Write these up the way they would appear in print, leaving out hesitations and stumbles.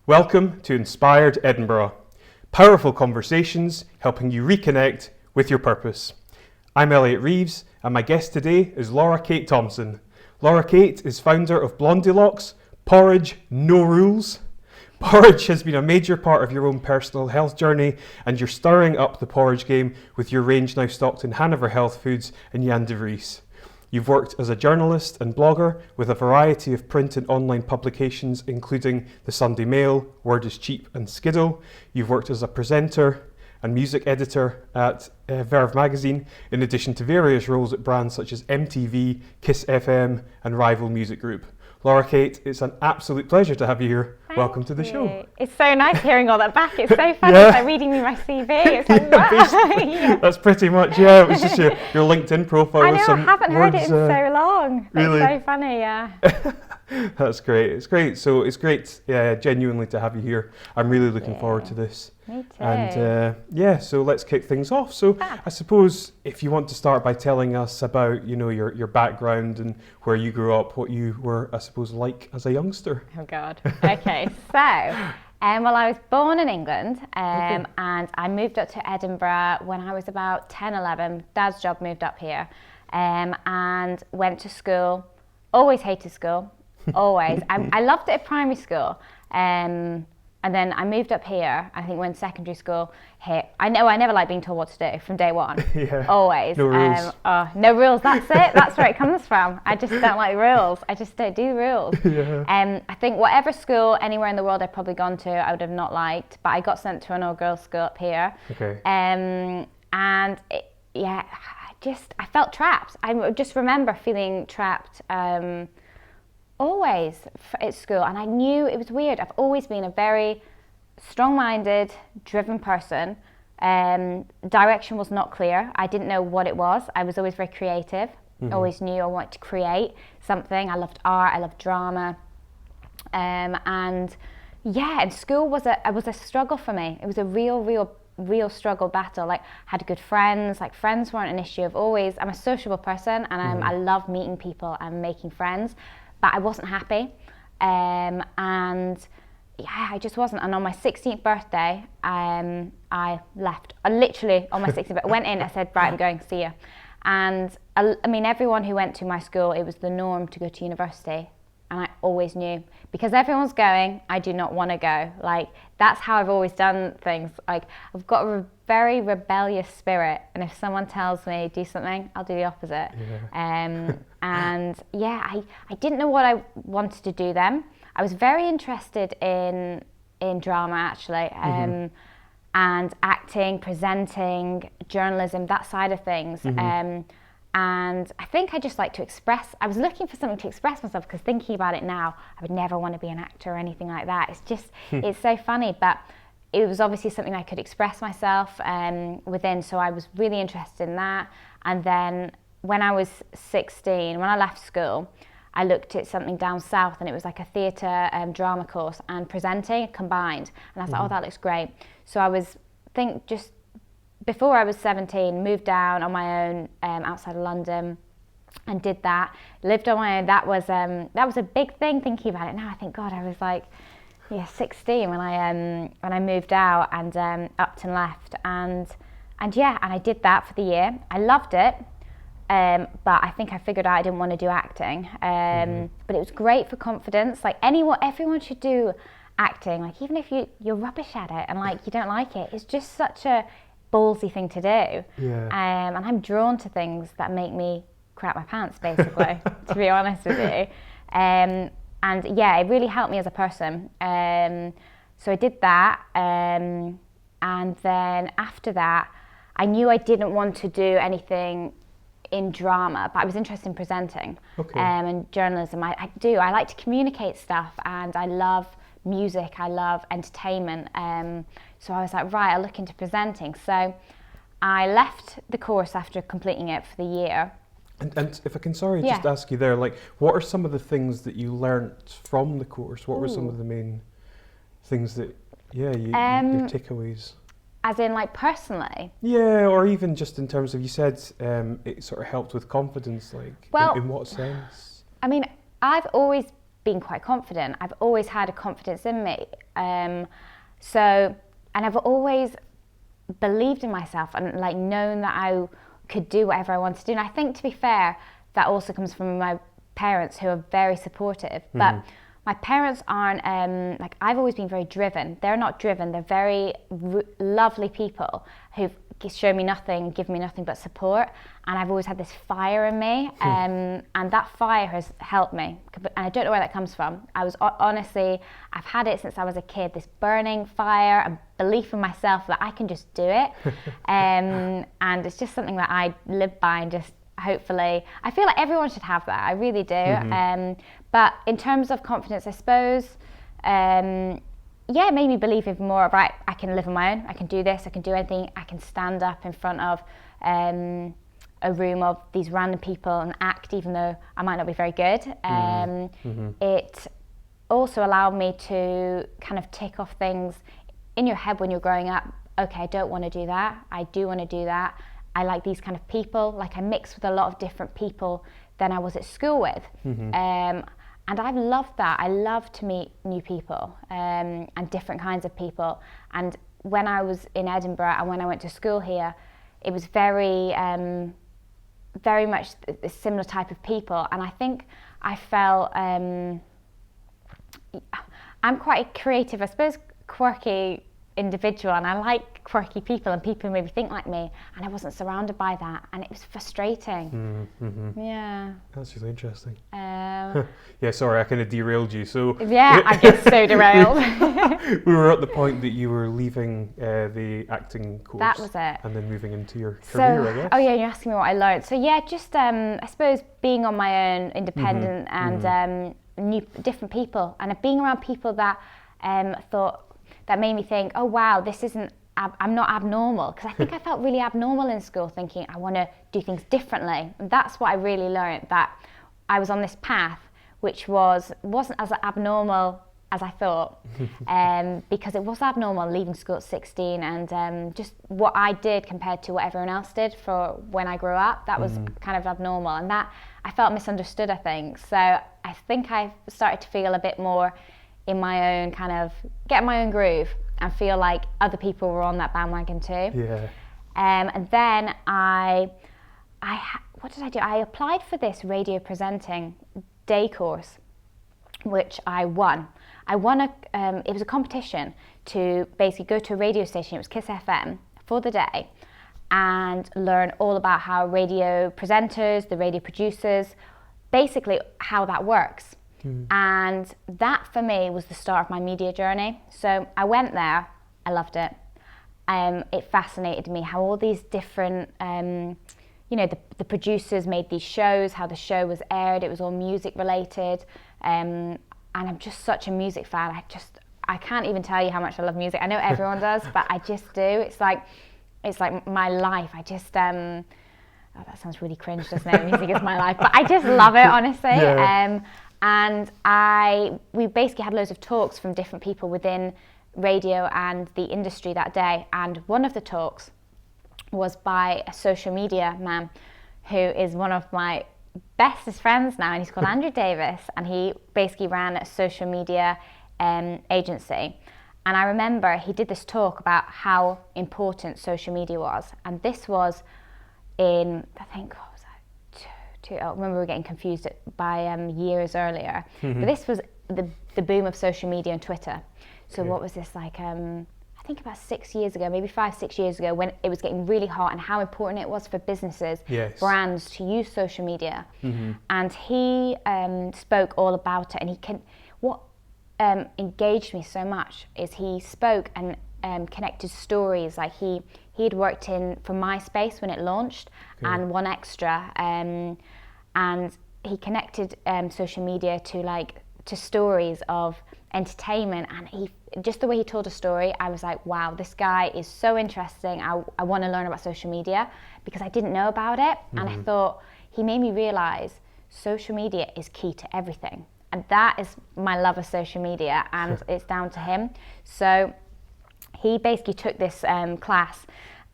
Welcome to Inspired Edinburgh. Powerful conversations helping you reconnect with your purpose. I'm Elliot Reeves and my guest today is Laura Kate Thompson. Laura Kate is founder of BLONDILOX Porridge, No Rules. Porridge has been a major part of your own personal health journey and you're stirring up the porridge game with your range now stocked in Hanover Healthfoods and Vries. You've worked as a journalist and blogger with a variety of print and online publications, including the Sunday Mail, Word is Cheap and Skiddle. You've worked as a presenter and music editor at Vries magazine, in addition to various roles at brands such as MTV, Kiss FM and Rival Music Group. Laura Kate, it's an absolute pleasure to have you here. Welcome to the show. It's so nice hearing all that back. It's so funny. It's like reading me my CV. It's like, wow. That's pretty much, it was just your LinkedIn profile. I know, I haven't heard it in so long. Really? It's so funny, yeah. That's great. It's great. So it's great, genuinely, to have you here. I'm really looking forward to this. Me too. And so let's kick things off. So I suppose if you want to start by telling us about, your background and where you grew up, what you were, I suppose, like as a youngster. Oh God. Okay. So, well, I was born in England, and I moved up to Edinburgh when I was about 10, 11. Dad's job moved up here, and went to school. Always hated school. Always. I loved it at primary school. And then I moved up here, I think when secondary school hit. I never liked being told what to do from day one. Yeah. Always. No rules. No rules, that's it. That's where it comes from. I just don't like rules. I just don't do rules. Yeah. I think whatever school, anywhere in the world I'd probably gone to, I would have not liked. But I got sent to an all-girls school up here. Okay. And I felt trapped. I just remember feeling trapped always at school, and I knew it was weird. I've always been a very strong-minded, driven person. Direction was not clear. I didn't know what it was. I was always very creative. Always knew I wanted to create something. I loved art. I loved drama. And school was a struggle for me. It was a real struggle battle. Like, had good friends. Like, friends weren't an issue. I'm a sociable person, and I love meeting people and making friends. But I wasn't happy, I just wasn't. And on my 16th birthday, I left. I literally, on my 16th birthday, went in, I said, right, I'm going, see ya. And everyone who went to my school, it was the norm to go to university. And I always knew, because everyone's going, I do not want to go. Like, that's how I've always done things. Like, I've got a very rebellious spirit, and if someone tells me do something, I'll do the opposite. Yeah. I didn't know what I wanted to do then. I was very interested in drama, actually, and acting, presenting, journalism, that side of things. And I think I just like to express. I was looking for something to express myself, because thinking about it now, I would never want to be an actor or anything like that. It's just, it's so funny, but it was obviously something I could express myself within, so I was really interested in that. And then when I was 16, when I left school, I looked at something down south, and it was like a theatre drama course and presenting combined. And I thought, oh, that looks great. So I was, just before I was 17, moved down on my own outside of London and did that. Lived on my own. That was a big thing, thinking about it now. I think, God, I was like, 16 when I moved out and upped and left. And I did that for the year. I loved it. But I think I figured out I didn't want to do acting. But it was great for confidence. Like, everyone should do acting. Like, even if you're rubbish at it and like you don't like it, it's just such a ballsy thing to do. And I'm drawn to things that make me crap my pants, basically, to be honest with you. And it really helped me as a person. So I did that. And then after that, I knew I didn't want to do anything in drama, but I was interested in presenting and journalism. I like to communicate stuff, and I love music, I love entertainment. So I was like, right, I'll look into presenting. So I left the course after completing it for the year. And if I can, just ask you there, like, what are some of the things that you learnt from the course? What were some of the main things that, your takeaways? As in, like, personally? Yeah, or even just in terms of, you said it sort of helped with confidence, like, in what sense? I mean, I've always been quite confident. I've always had a confidence in me. And I've always believed in myself and like known that I could do whatever I wanted to do. And I think, to be fair, that also comes from my parents, who are very supportive. But my parents aren't, like, I've always been very driven. They're not driven. They're very lovely people who've shown me nothing, give me nothing but support. And I've always had this fire in me. And that fire has helped me. And I don't know where that comes from. Honestly, I've had it since I was a kid, this burning fire and belief in myself that I can just do it. And it's just something that I live by, and just hopefully, I feel like everyone should have that. I really do. But in terms of confidence, I suppose, it made me believe even more, right, I can live on my own, I can do this, I can do anything, I can stand up in front of a room of these random people and act, even though I might not be very good. It also allowed me to kind of tick off things in your head when you're growing up. Okay, I don't want to do that, I do want to do that. I like these kind of people, like I mixed with a lot of different people than I was at school with. And I've loved that. I love to meet new people and different kinds of people. And when I was in Edinburgh and when I went to school here, it was very much a similar type of people. And I think I felt, I'm quite a creative, I suppose, quirky individual, and I like quirky people and people who maybe think like me, and I wasn't surrounded by that, and it was frustrating. Yeah, that's really interesting. Yeah, sorry, I kind of derailed you. So yeah, I get so derailed. We were at the point that you were leaving the acting course. That was it. And then moving into your career, I guess. Oh yeah, you're asking me what I learned. So yeah, just I suppose being on my own, independent, and different people, and being around people that that made me think, oh wow, this isn't, I'm not abnormal. Because I think I felt really abnormal in school, thinking I want to do things differently. And that's what I really learned, that I was on this path which wasn't as abnormal as I thought, because it was abnormal leaving school at 16, and just what I did compared to what everyone else did for when I grew up, that was kind of abnormal, and that I felt misunderstood, I think. So I think I started to feel a bit more in my own kind of, get my own groove and feel like other people were on that bandwagon too. Yeah. And then what did I do? I applied for this radio presenting day course, which I won. It was a competition to basically go to a radio station, it was Kiss FM, for the day, and learn all about how radio presenters, the radio producers, basically how that works. And that for me was the start of my media journey. So I went there, I loved it. It fascinated me how all these different, the producers made these shows, how the show was aired, it was all music related. And I'm just such a music fan. I can't even tell you how much I love music. I know everyone does, but I just do. It's like my life. I just, oh, that sounds really cringe, doesn't it? Music is my life, but I just love it, honestly. Yeah. And we basically had loads of talks from different people within radio and the industry that day. And one of the talks was by a social media man who is one of my bestest friends now, and he's called Andrew Davis, and he basically ran a social media agency. And I remember he did this talk about how important social media was. And this was in, I think, I remember we were getting confused by years earlier. But this was the boom of social media and Twitter. So what was this like, I think about 6 years ago, maybe 5-6 years ago, when it was getting really hot, and how important it was for businesses, brands to use social media. And he spoke all about it, and what engaged me so much is he spoke and connected stories. Like he had worked for MySpace when it launched, and One Extra, and he connected social media to stories of entertainment, and just the way he told a story, I was like, wow, this guy is so interesting. I want to learn about social media, because I didn't know about it. And I thought he made me realize social media is key to everything, and that is my love of social media, and it's down to him. So he basically took this class,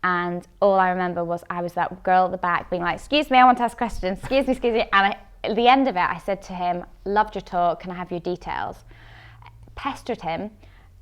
and all I remember was I was that girl at the back being like, excuse me, I want to ask questions, excuse me. And at the end of it, I said to him, loved your talk, can I have your details? Pestered him,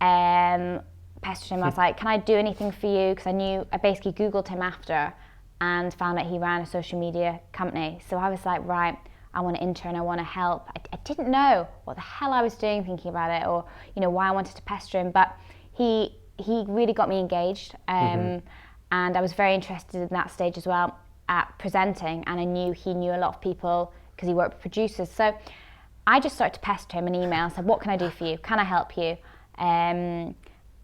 pestered him. I was like, can I do anything for you? Because I basically Googled him after and found out he ran a social media company. So I was like, right, I want to intern, I want to help. I didn't know what the hell I was doing thinking about it, or why I wanted to pester him, but he really got me engaged, and I was very interested in that stage as well at presenting, and I knew he knew a lot of people because he worked with producers. So I just started to pester him an email and said, what can I do for you? Can I help you? And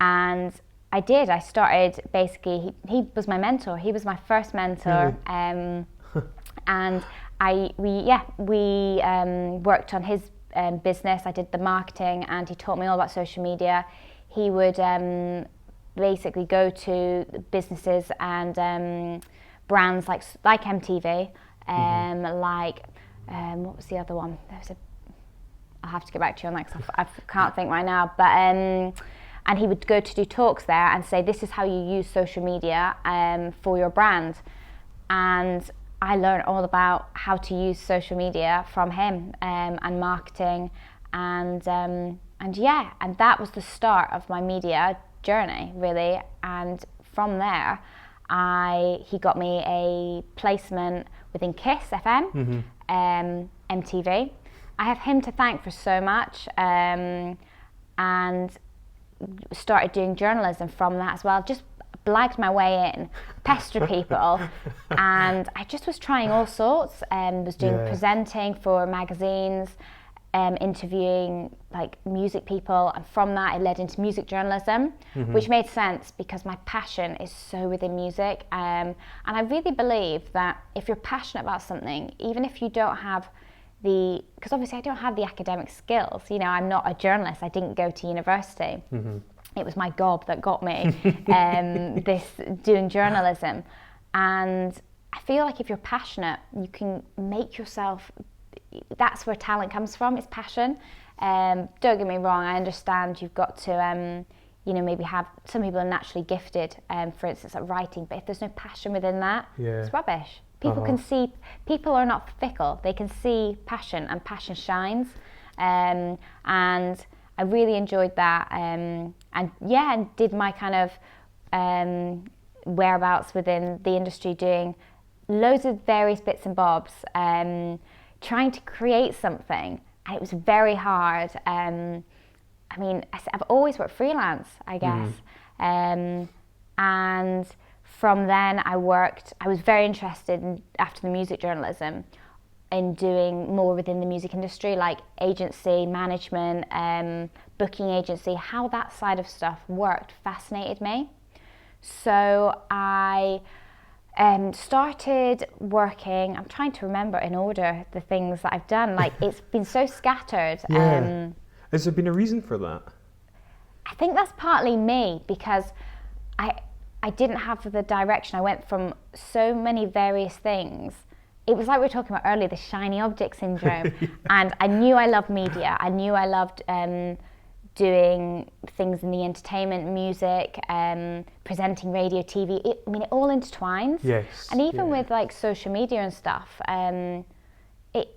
I did. I started basically, he was my mentor. He was my first mentor. And we worked on his business. I did the marketing and he taught me all about social media. He would basically go to businesses and brands like MTV, what was the other one? I'll have to get back to you on that because I can't think right now. But and he would go to do talks there and say, this is how you use social media for your brand. And I learned all about how to use social media from him, and marketing, and that was the start of my media journey, really. And from there, he got me a placement within Kiss FM, MTV. I have him to thank for so much, and started doing journalism from that as well. Just blagged my way in, pestered people, and I just was trying all sorts, and was doing presenting for magazines, interviewing like music people, and from that it led into music journalism, which made sense because my passion is so within music, and I really believe that if you're passionate about something, even if you don't have because obviously I don't have the academic skills, I'm not a journalist, I didn't go to university. It was my gob that got me this doing journalism. And I feel like if you're passionate, you can make yourself, that's where talent comes from, it's passion. Don't get me wrong, I understand you've got to, maybe have, some people are naturally gifted, for instance, at writing, but if there's no passion within that, it's rubbish. People can see, people are not fickle, they can see passion, and passion shines. And I really enjoyed that, and did my kind of whereabouts within the industry, doing loads of various bits and bobs, trying to create something, and it was very hard. I've always worked freelance, I guess, and from then I was very interested in, after the music journalism, in doing more within the music industry, like agency, management, booking agency, how that side of stuff worked fascinated me. So I started working, I'm trying to remember in order the things that I've done, like it's been so scattered. Has there been a reason for that? I think that's partly me, because I didn't have the direction. I went from so many various things. It was like we were talking about earlier, the shiny object syndrome. And I knew I loved media. I knew I loved doing things in the entertainment, music, presenting radio, TV. It all intertwines. Yes. And even with like social media and stuff, it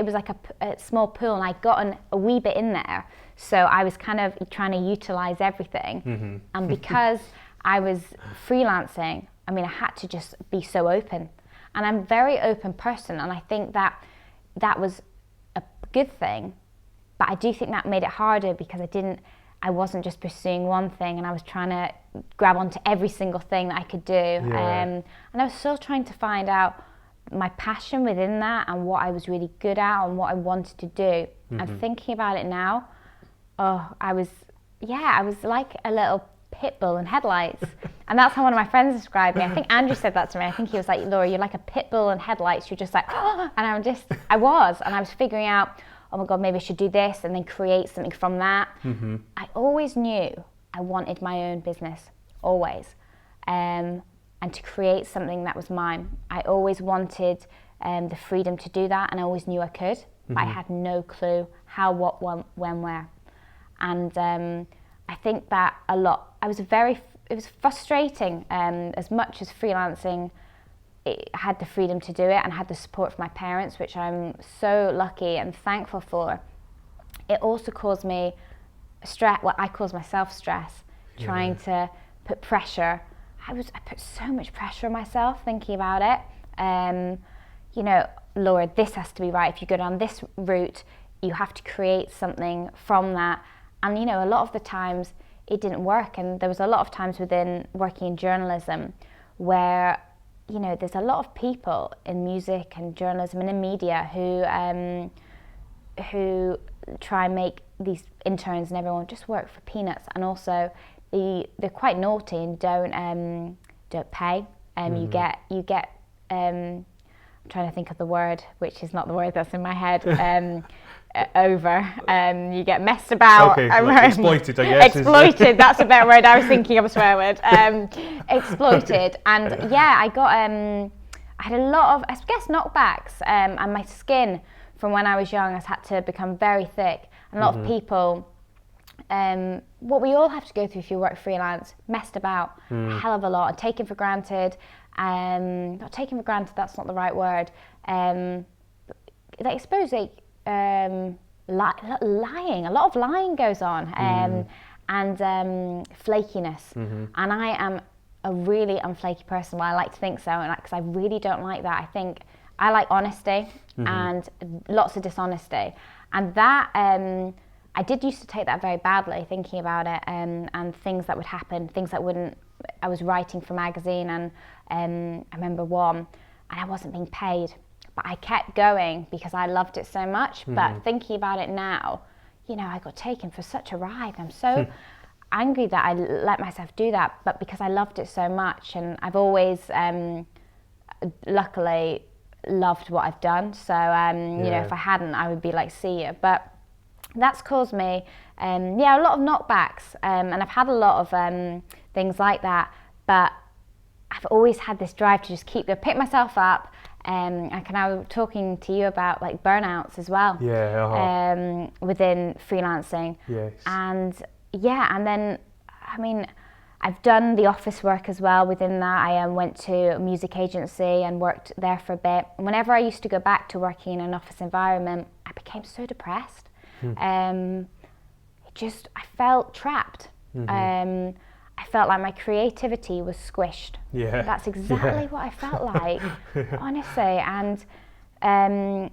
was like a small pool, and I'd gotten a wee bit in there. So I was kind of trying to utilize everything. And because I was freelancing, I had to just be so open. And I'm a very open person, and I think that was a good thing. But I do think that made it harder because I wasn't just pursuing one thing, and I was trying to grab onto every single thing that I could do. And I was still trying to find out my passion within that, and what I was really good at, and what I wanted to do. And thinking about it now, I was like a little pit bull in headlights. And that's how one of my friends described me. I think Andrew said that to me. I think he was like, Laura, you're like a pit bull in headlights. You're just like, and I was figuring out, oh my God, maybe I should do this, and then create something from that. I always knew I wanted my own business, always. And to create something that was mine. I always wanted the freedom to do that, and I always knew I could, but I had no clue how, what, when, where. And I think that a lot, it was frustrating, as much as freelancing, I had the freedom to do it and had the support from my parents, which I'm so lucky and thankful for. It also caused me stress, well, I caused myself stress, trying to put pressure. I put so much pressure on myself thinking about it. You know, Laura, this has to be right. If you go down this route, you have to create something from that. And, you know, a lot of the times it didn't work. And there was a lot of times within working in journalism where, you know, there's a lot of people in music and journalism and in media who try and make these interns and everyone just work for peanuts, and also they're quite naughty and don't pay. You get I'm trying to think of the word, which is not the word that's in my head. You get messed about. Okay, like exploited, I guess. Exploited, that's a better word. I was thinking of a swear word. Exploited. And yeah, I had a lot of, I guess, knockbacks, and my skin from when I was young has had to become very thick. And a lot of people, what we all have to go through if you work freelance, messed about a hell of a lot and taken for granted. Not taken for granted, that's not the right word. I suppose lying, a lot of lying goes on, and flakiness. And I am a really unflaky person. Well, I like to think so, and because I really don't like that. I think I like honesty and lots of dishonesty, and that I did used to take that very badly, thinking about it, and things that would happen, things that wouldn't. I was writing for a magazine, and I remember one, and I wasn't being paid, but I kept going because I loved it so much. But thinking about it now, you know, I got taken for such a ride. I'm so angry that I let myself do that, but because I loved it so much, and I've always luckily loved what I've done. So you know, if I hadn't, I would be like, see ya. But that's caused me a lot of knockbacks, and I've had a lot of things like that, but I've always had this drive to just pick myself up. And I was talking to you about like burnouts as well. Within freelancing. Yes. And then I mean, I've done the office work as well. Within that, I went to a music agency and worked there for a bit. And whenever I used to go back to working in an office environment, I became so depressed. I felt trapped. I felt like my creativity was squished. Yeah. That's exactly what I felt like, honestly. And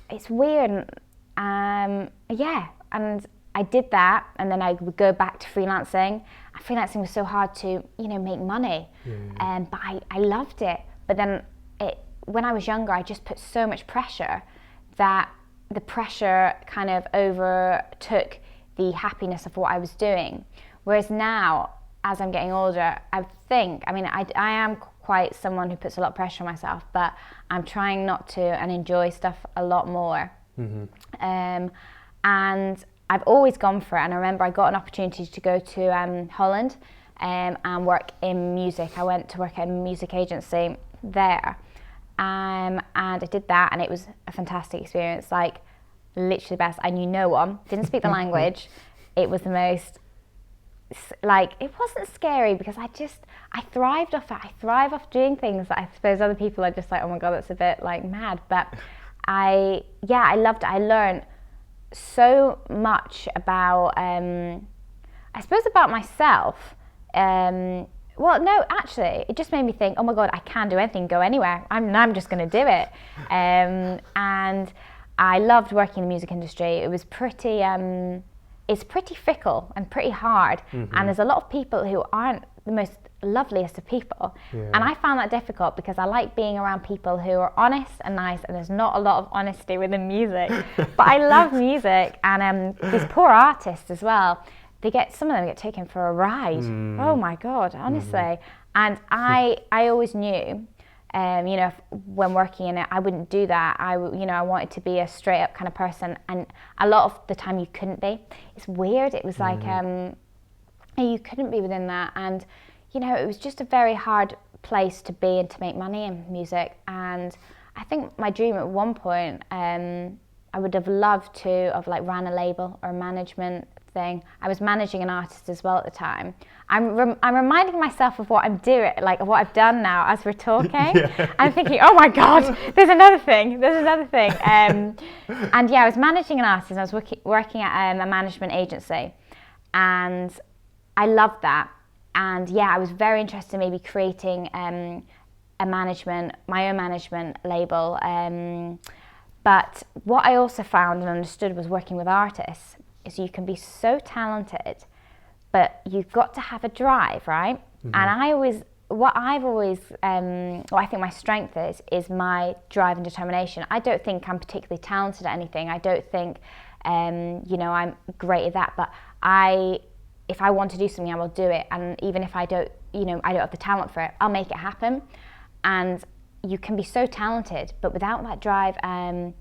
it's weird. And I did that, and then I would go back to freelancing. And freelancing was so hard to, you know, make money. But I loved it. But then when I was younger, I just put so much pressure that the pressure kind of overtook the happiness of what I was doing. Whereas now, as I'm getting older, I am quite someone who puts a lot of pressure on myself, but I'm trying not to and enjoy stuff a lot more. And I've always gone for it. And I remember I got an opportunity to go to Holland and work in music. I went to work at a music agency there. And I did that, and it was a fantastic experience, like literally the best. I knew no one, didn't speak the language. It was the most, like, it wasn't scary because I thrived off it. I thrive off doing things that I suppose other people are just like, oh my God, that's a bit like mad. But I loved it. I learned so much about, I suppose about myself. Well, no, actually, it just made me think, oh my God, I can do anything, go anywhere. I'm just going to do it. And I loved working in the music industry. It was pretty, it's pretty fickle and pretty hard. And there's a lot of people who aren't the most loveliest of people. And I found that difficult because I like being around people who are honest and nice, and there's not a lot of honesty within music. But I love music, and these poor artists as well. Some of them get taken for a ride. Oh my God, honestly. And I always knew, you know, when working in it, I wouldn't do that. I wanted to be a straight up kind of person, and a lot of the time you couldn't be. It's weird. It was like, you couldn't be within that. And, you know, it was just a very hard place to be and to make money in music. And I think my dream at one point, I would have loved to have like ran a label or a management thing. I was managing an artist as well at the time. I'm reminding myself of what I'm doing, like what I've done now as we're talking. I'm thinking, oh my God, there's another thing. And yeah, I was managing an artist, and I was working at a management agency. and I loved that. And yeah, I was very interested in maybe creating my own management label. But what I also found and understood was working with artists is you can be so talented, but you've got to have a drive, right? And what I think my strength is my drive and determination. I don't think I'm particularly talented at anything. I don't think, I'm great at that, but if I want to do something, I will do it. And even if I don't have the talent for it, I'll make it happen. And you can be so talented, but without that drive and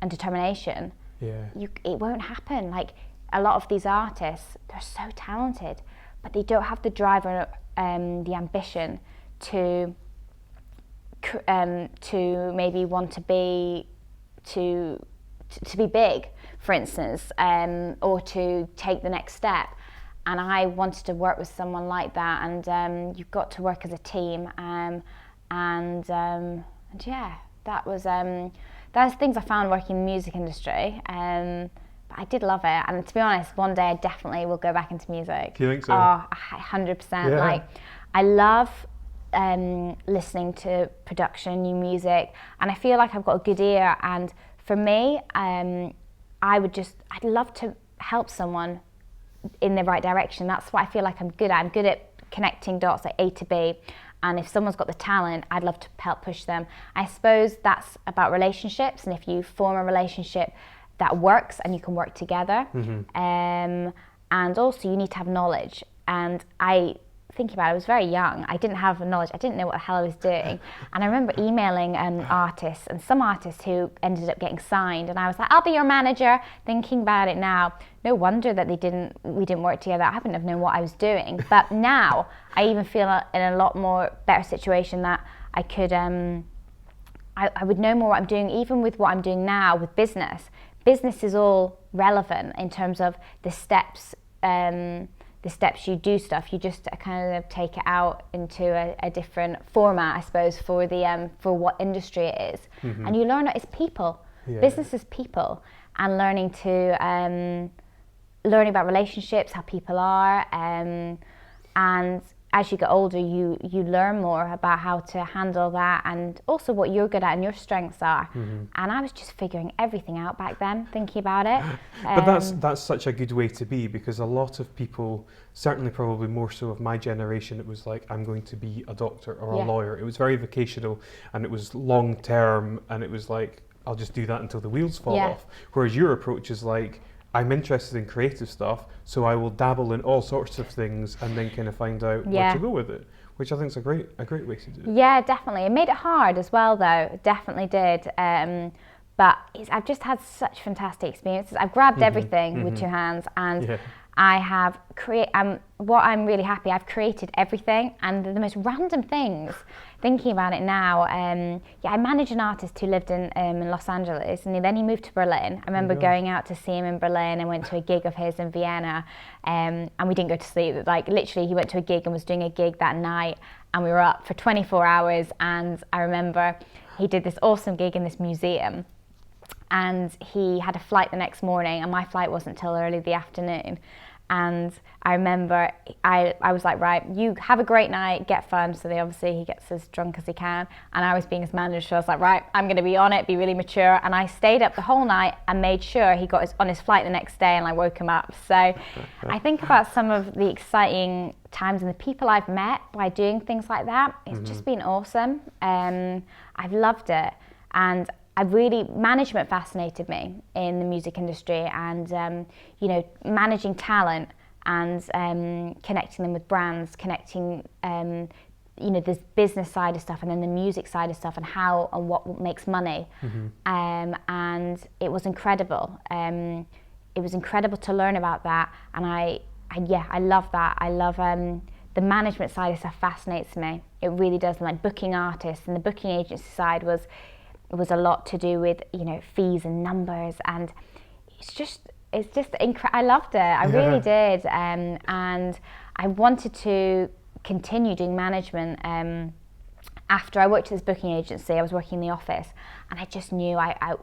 determination, it won't happen. Like a lot of these artists, they're so talented, but they don't have the drive or the ambition to maybe want to be big, for instance, or to take the next step. And I wanted to work with someone like that, and you've got to work as a team. That's things I found working in the music industry. But I did love it, and to be honest, one day I definitely will go back into music. Do you think so? Oh, 100%. Yeah. Like, I love listening to production, new music, and I feel like I've got a good ear. And for me, I'd love to help someone in the right direction. That's what I feel like I'm good at. I'm good at connecting dots, like A to B. And if someone's got the talent, I'd love to help push them. I suppose that's about relationships, and if you form a relationship that works and you can work together, and also you need to have knowledge. And thinking about it, I was very young. I didn't have knowledge. I didn't know what the hell I was doing. And I remember emailing artists, and some artists who ended up getting signed. And I was like, I'll be your manager. Thinking about it now, no wonder that we didn't work together. I wouldn't have known what I was doing. But now I even feel in a lot more better situation that I could, I would know more what I'm doing, even with what I'm doing now with business. Business is all relevant in terms of the steps you do stuff. You just kind of take it out into a different format, I suppose, for what industry it is. And you learn it's people. Yeah. Business is people, and learning about relationships, how people are, and as you get older, you learn more about how to handle that, and also what you're good at and your strengths are. And I was just figuring everything out back then, thinking about it. But that's such a good way to be, because a lot of people, certainly probably more so of my generation, it was like, I'm going to be a doctor or a lawyer. It was very vocational, and it was long term, and it was like, I'll just do that until the wheels fall off. Whereas your approach is like, I'm interested in creative stuff, so I will dabble in all sorts of things and then kind of find out where to go with it, which I think is a great way to do it. Yeah, definitely. It made it hard as well, though. It definitely did. But I've just had such fantastic experiences. I've grabbed everything with two hands, and I have what I'm really happy, I've created everything, and the most random things. Thinking about it now, I managed an artist who lived in Los Angeles, and then he moved to Berlin. I remember going out to see him in Berlin, and went to a gig of his in Vienna, and we didn't go to sleep. Like literally, he went to a gig and was doing a gig that night, and we were up for 24 hours. And I remember he did this awesome gig in this museum, and he had a flight the next morning, and my flight wasn't till early the afternoon. And I remember I was like, right, you have a great night, get fun. So he gets as drunk as he can. And I was being his manager, so I was like, right, I'm going to be on it, be really mature. And I stayed up the whole night and made sure he got on his flight the next day, and I woke him up. So I think about some of the exciting times and the people I've met by doing things like that. It's just been awesome. I've loved it. And management fascinated me in the music industry, and managing talent and connecting them with brands, connecting this business side of stuff, and then the music side of stuff, and how and what makes money. And it was incredible. It was incredible to learn about that, and I love that. I love the management side of stuff fascinates me. It really does. And like booking artists, and the booking agency side was a lot to do with fees and numbers, and it's just I loved it. I really did, and I wanted to continue doing management. After I worked at this booking agency, I was working in the office, and I just knew I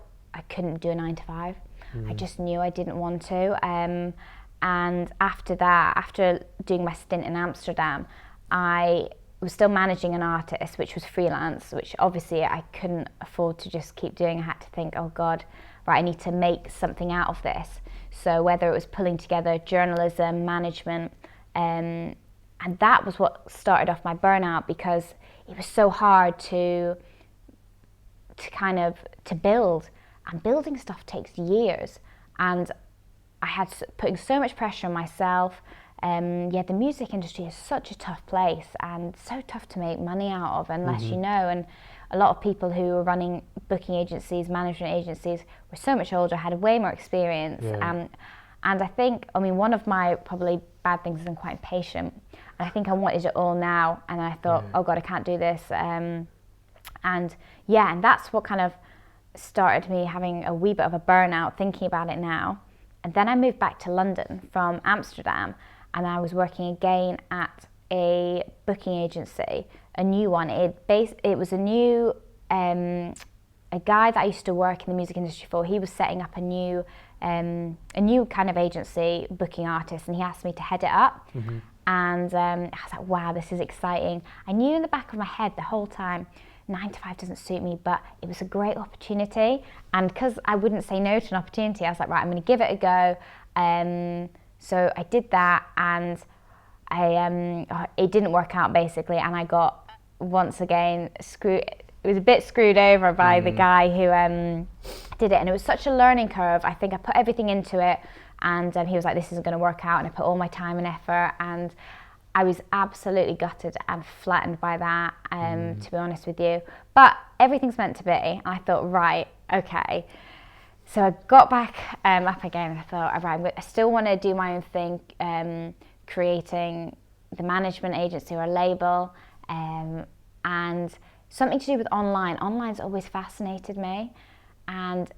couldn't do a 9 to 5. I just knew I didn't want to, And after that, after doing my stint in Amsterdam, I was still managing an artist, which was freelance, which obviously I couldn't afford to just keep doing. I had to think, oh God, right, I need to make something out of this. So whether it was pulling together journalism, management, and that was what started off my burnout, because it was so hard to build, and building stuff takes years, and I had putting so much pressure on myself. The music industry is such a tough place and so tough to make money out of unless you know. And a lot of people who were running booking agencies, management agencies, were so much older, had way more experience. Yeah. And I think, one of my probably bad things is I'm quite impatient. And I think I wanted it all now. And I thought, oh God, I can't do this. And that's what kind of started me having a wee bit of a burnout, thinking about it now. And then I moved back to London from Amsterdam, and I was working again at a booking agency, a new one. It was a new, a guy that I used to work in the music industry for. He was setting up a new kind of agency, booking artists, and he asked me to head it up. And I was like, wow, this is exciting. I knew in the back of my head the whole time, 9 to 5 doesn't suit me, but it was a great opportunity. And because I wouldn't say no to an opportunity, I was like, right, I'm going to give it a go. So I did that, and it didn't work out basically, and I got once again screwed. It was a bit screwed over by the guy who did it, and it was such a learning curve. I think I put everything into it, and he was like, this isn't going to work out, and I put all my time and effort, and I was absolutely gutted and flattened by that, to be honest with you. But everything's meant to be. And I thought, right, okay. So I got back up again, and I thought, all right, I still want to do my own thing, creating the management agency or a label, and something to do with online. Online's always fascinated me, and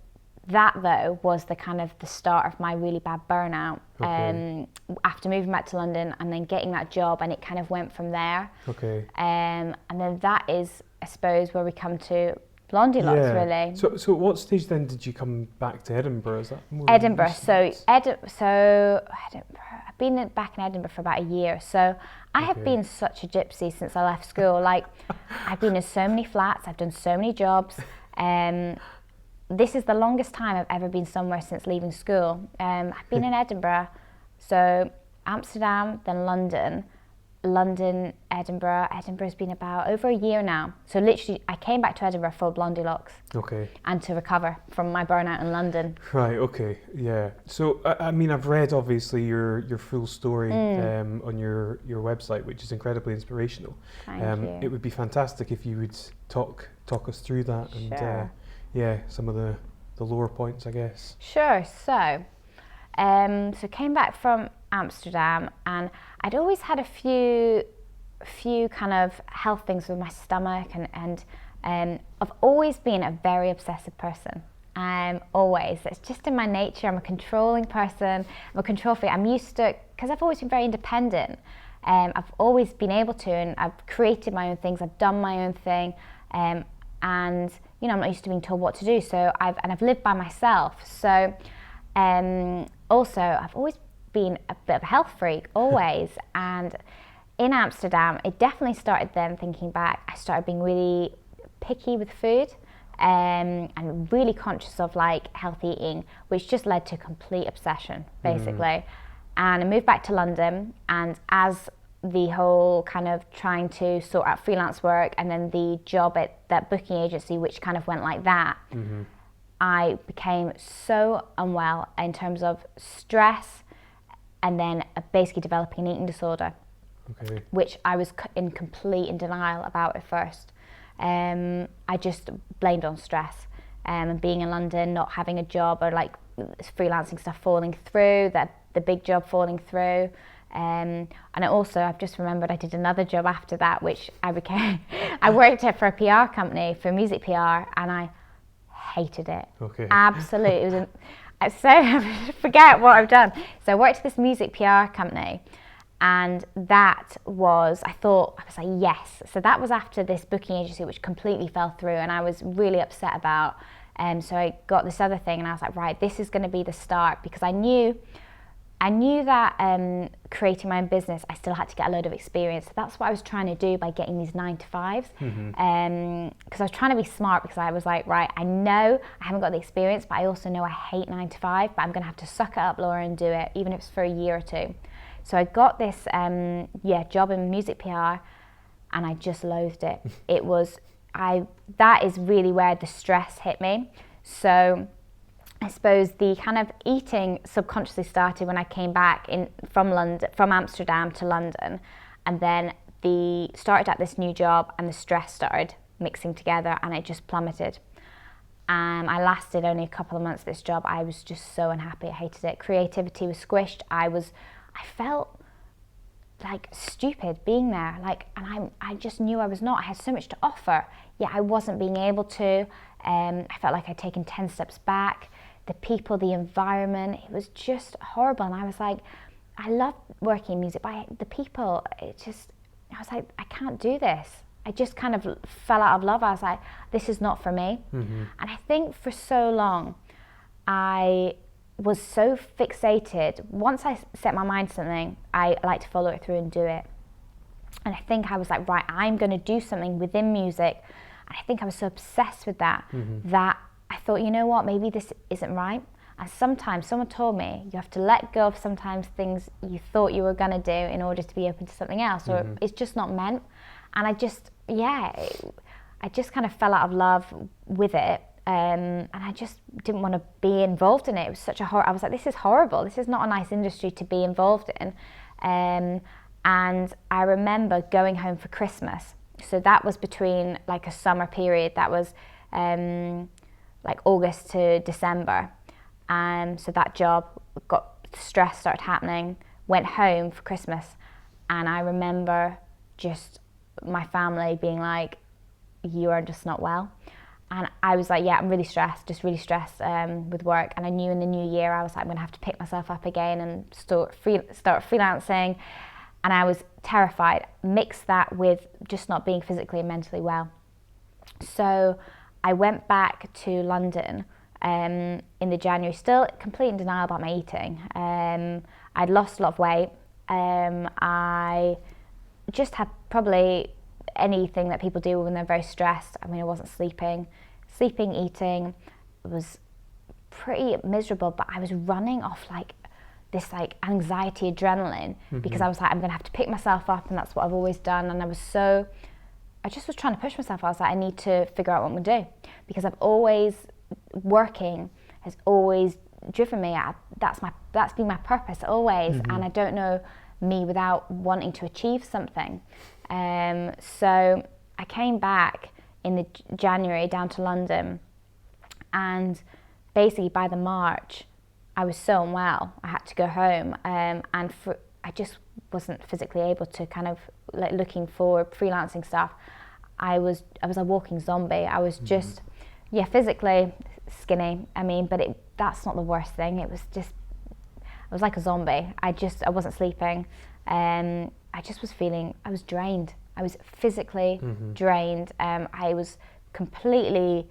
that though was the kind of the start of my really bad burnout. After moving back to London and then getting that job, and it kind of went from there. And then that is, I suppose, where we come to BLONDILOX, really. So at what stage then did you come back to Edinburgh? Is that more Edinburgh. recent? Edinburgh. I've been back in Edinburgh for about a year. So I have been such a gypsy since I left school. Like, I've been in so many flats. I've done so many jobs. This is the longest time I've ever been somewhere since leaving school. I've been in Edinburgh, so Amsterdam, then London, Edinburgh. Edinburgh's been about over a year now. So literally, I came back to Edinburgh for BLONDILOX. And to recover from my burnout in London. Right, okay, yeah. So, I've read, obviously, your full story on your website, which is incredibly inspirational. Thank you. It would be fantastic if you would talk us through that. Sure. And some of the lower points, I guess. Sure. So came back from Amsterdam, and I'd always had a few kind of health things with my stomach, and I've always been a very obsessive person. Always. It's just in my nature. I'm a controlling person. I'm a control freak. I'm used to, because I've always been very independent. I've always been able to, and I've created my own things. I've done my own thing. And I'm not used to being told what to do. So I've lived by myself. So also I've always been a bit of a health freak, always. And in Amsterdam, it definitely started then. Thinking back, I started being really picky with food, and really conscious of like healthy eating, which just led to complete obsession, basically. And I moved back to London, and as the whole kind of trying to sort out freelance work, and then the job at that booking agency, which kind of went like that, I became so unwell in terms of stress, and then basically developing an eating disorder, which I was in complete denial about at first. I just blamed on stress, and being in London, not having a job, or like freelancing stuff falling through, the big job falling through. And I've just remembered I did another job after that, which I worked for a PR company, for music PR, and I hated it. Absolutely. It was I forget what I've done. So I worked at this music PR company, and that was, I was like, yes. So that was after this booking agency, which completely fell through, and I was really upset about. So I got this other thing, and I was like, right, this is going to be the start, because I knew I knew that creating my own business, I still had to get a load of experience. So that's what I was trying to do by getting these 9 to 5s. Because I was trying to be smart, because I was like, right, I know I haven't got the experience, but I also know I hate 9 to 5, but I'm going to have to suck it up, Laura, and do it, even if it's for a year or 2. So I got this job in music PR, and I just loathed it. That is really where the stress hit me. So I suppose the kind of eating subconsciously started when I came back from Amsterdam to London, and then started at this new job, and the stress started mixing together, and it just plummeted. I lasted only a couple of months at this job. I was just so unhappy. I hated it. Creativity was squished. I felt like stupid being there, and I just knew I was not. I had so much to offer, yet I wasn't being able to. I felt like I'd taken 10 steps back. The people, the environment, it was just horrible. And I was like, I love working in music, but the people, I was like, I can't do this. I just kind of fell out of love. I was like, this is not for me. And I think for so long, I was so fixated. Once I set my mind to something, I like to follow it through and do it. And I think I was like, right, I'm going to do something within music. And I think I was so obsessed with that, that I thought, you know what, maybe this isn't right. And sometimes someone told me you have to let go of sometimes things you thought you were going to do in order to be open to something else, or it's just not meant. And I just kind of fell out of love with it. And I just didn't want to be involved in it. It was such a I was like, this is horrible. This is not a nice industry to be involved in. And I remember going home for Christmas. So that was between like a summer period. That was like August to December. So that job stress started happening, went home for Christmas. And I remember just my family being like, you are just not well. And I was like, yeah, I'm really stressed, with work. And I knew in the new year, I was like, I'm gonna have to pick myself up again and start freelancing. And I was terrified. Mix that with just not being physically and mentally well. So I went back to London in the January, still complete in denial about my eating. I'd lost a lot of weight. I just had probably anything that people do when they're very stressed. I mean, I wasn't sleeping, eating. It was pretty miserable, but I was running off like this like anxiety adrenaline, because I was like, I'm gonna have to pick myself up, and that's what I've always done. And I just was trying to push myself. I was like, I need to figure out what I'm gonna do, because working has always driven me. That's been my purpose always. And I don't know me without wanting to achieve something. So I came back in the January down to London, and basically by the March I was so unwell. I had to go home, and I just wasn't physically able to kind of like looking for freelancing stuff. I was a walking zombie. I was just physically skinny. I mean, but that's not the worst thing. It was just, I was like a zombie. I wasn't sleeping. I just was feeling, I was drained. I was physically drained. I was completely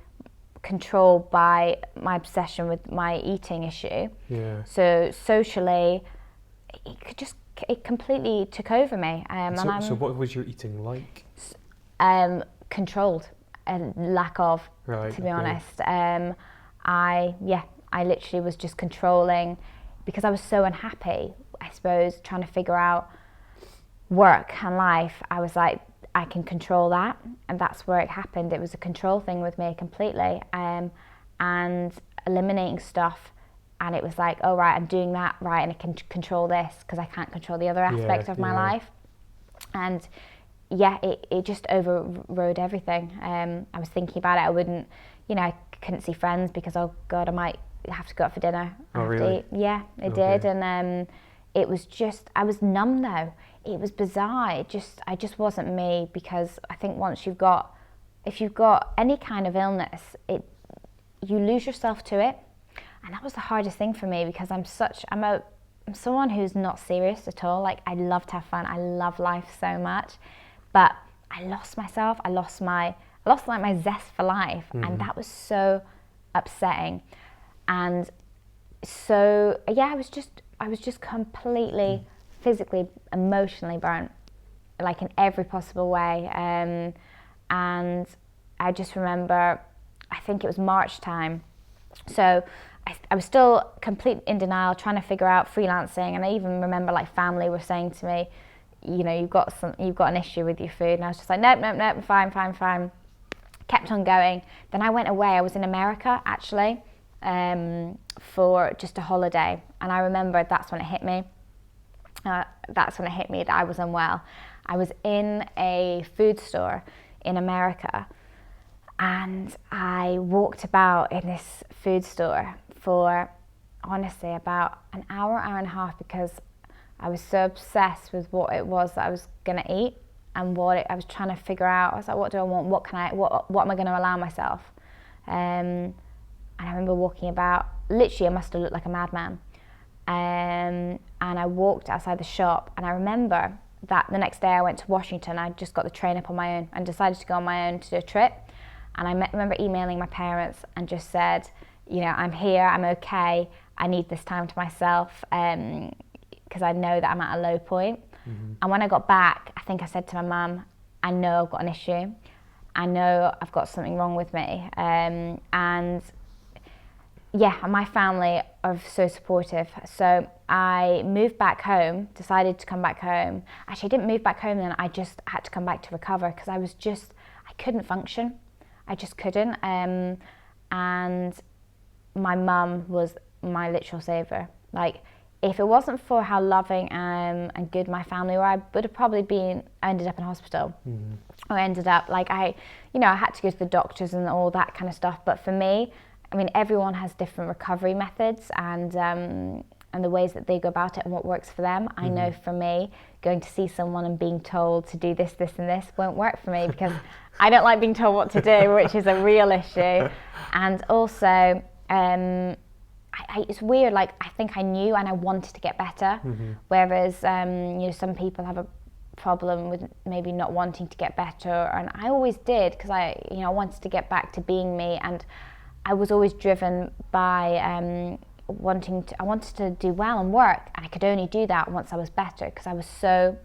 controlled by my obsession with my eating issue. Yeah. So socially, it completely took over me. So what was your eating like? Controlled, and lack of, to be honest. I literally was just controlling, because I was so unhappy, I suppose, trying to figure out work and life. I was like, I can control that, and that's where it happened. It was a control thing with me completely, and eliminating stuff, and it was like, oh right, I'm doing that right, and I can control this because I can't control the other aspect of my life. And it just overrode everything. I was thinking about it. I wouldn't, I couldn't see friends because, oh God, I might have to go out for dinner. Oh, really? Yeah, it did. And it was just, I was numb though. It was bizarre. I just wasn't me, because I think if you've got any kind of illness, you lose yourself to it. And that was the hardest thing for me, because I'm someone who's not serious at all. Like, I love to have fun. I love life so much. But I lost myself. I lost like my zest for life. And that was so upsetting. And so, I was just I was just completely physically, emotionally burnt, like in every possible way. And I just remember, I think it was March time. So I was still completely in denial, trying to figure out freelancing. And I even remember like family were saying to me, you know, you've got an issue with your food. And I was just like, nope, fine. Kept on going. Then I went away. I was in America actually, for just a holiday. And I remember that's when it hit me. That I was unwell. I was in a food store in America, and I walked about in this food store for honestly about an hour and a half, because I was so obsessed with what it was that I was gonna eat and I was trying to figure out. I was like, what do I want? What am I going to allow myself? And I remember walking about. Literally, I must have looked like a madman. And I walked outside the shop, and I remember that the next day I went to Washington. I just got the train up on my own and decided to go on my own to do a trip. And I remember emailing my parents and just said, you know, I'm here, I'm okay, I need this time to myself, because I know that I'm at a low point. Mm-hmm. And when I got back, I think I said to my mum, I know I've got an issue, I know I've got something wrong with me. And yeah, my family are so supportive. So I moved back home, decided to come back home. Actually, I didn't move back home then, I just had to come back to recover, because I couldn't function. I just couldn't. And my mum was my literal savior. Like, if it wasn't for how loving and good my family were, I would have probably ended up in hospital. Mm-hmm. Or ended up, like, I had to go to the doctors and all that kind of stuff. But for me, I mean, everyone has different recovery methods and the ways that they go about it and what works for them. Mm-hmm. I know for me, going to see someone and being told to do this, this and this won't work for me, because I don't like being told what to do, which is a real issue. And also, it's weird, like, I think I knew and I wanted to get better, mm-hmm. whereas some people have a problem with maybe not wanting to get better, and I always did, because I wanted to get back to being me, and I was always driven by I wanted to do well and work, and I could only do that once I was better, because I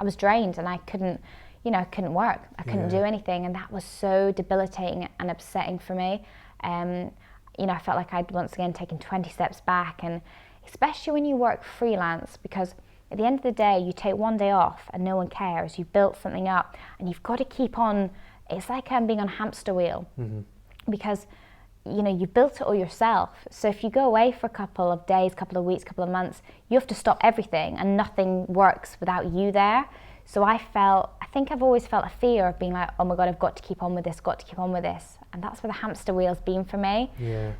was drained and I couldn't work, I couldn't do anything, and that was so debilitating and upsetting for me. I felt like I'd once again taken 20 steps back, and especially when you work freelance, because at the end of the day, you take one day off and no one cares. You've built something up and you've got to keep on. It's like being on a hamster wheel, mm-hmm. because you built it all yourself. So if you go away for a couple of days, couple of weeks, couple of months, you have to stop everything, and nothing works without you there. So I think I've always felt a fear of being like, oh my God, I've got to keep on with this, and that's where the hamster wheel's been for me. Yeah.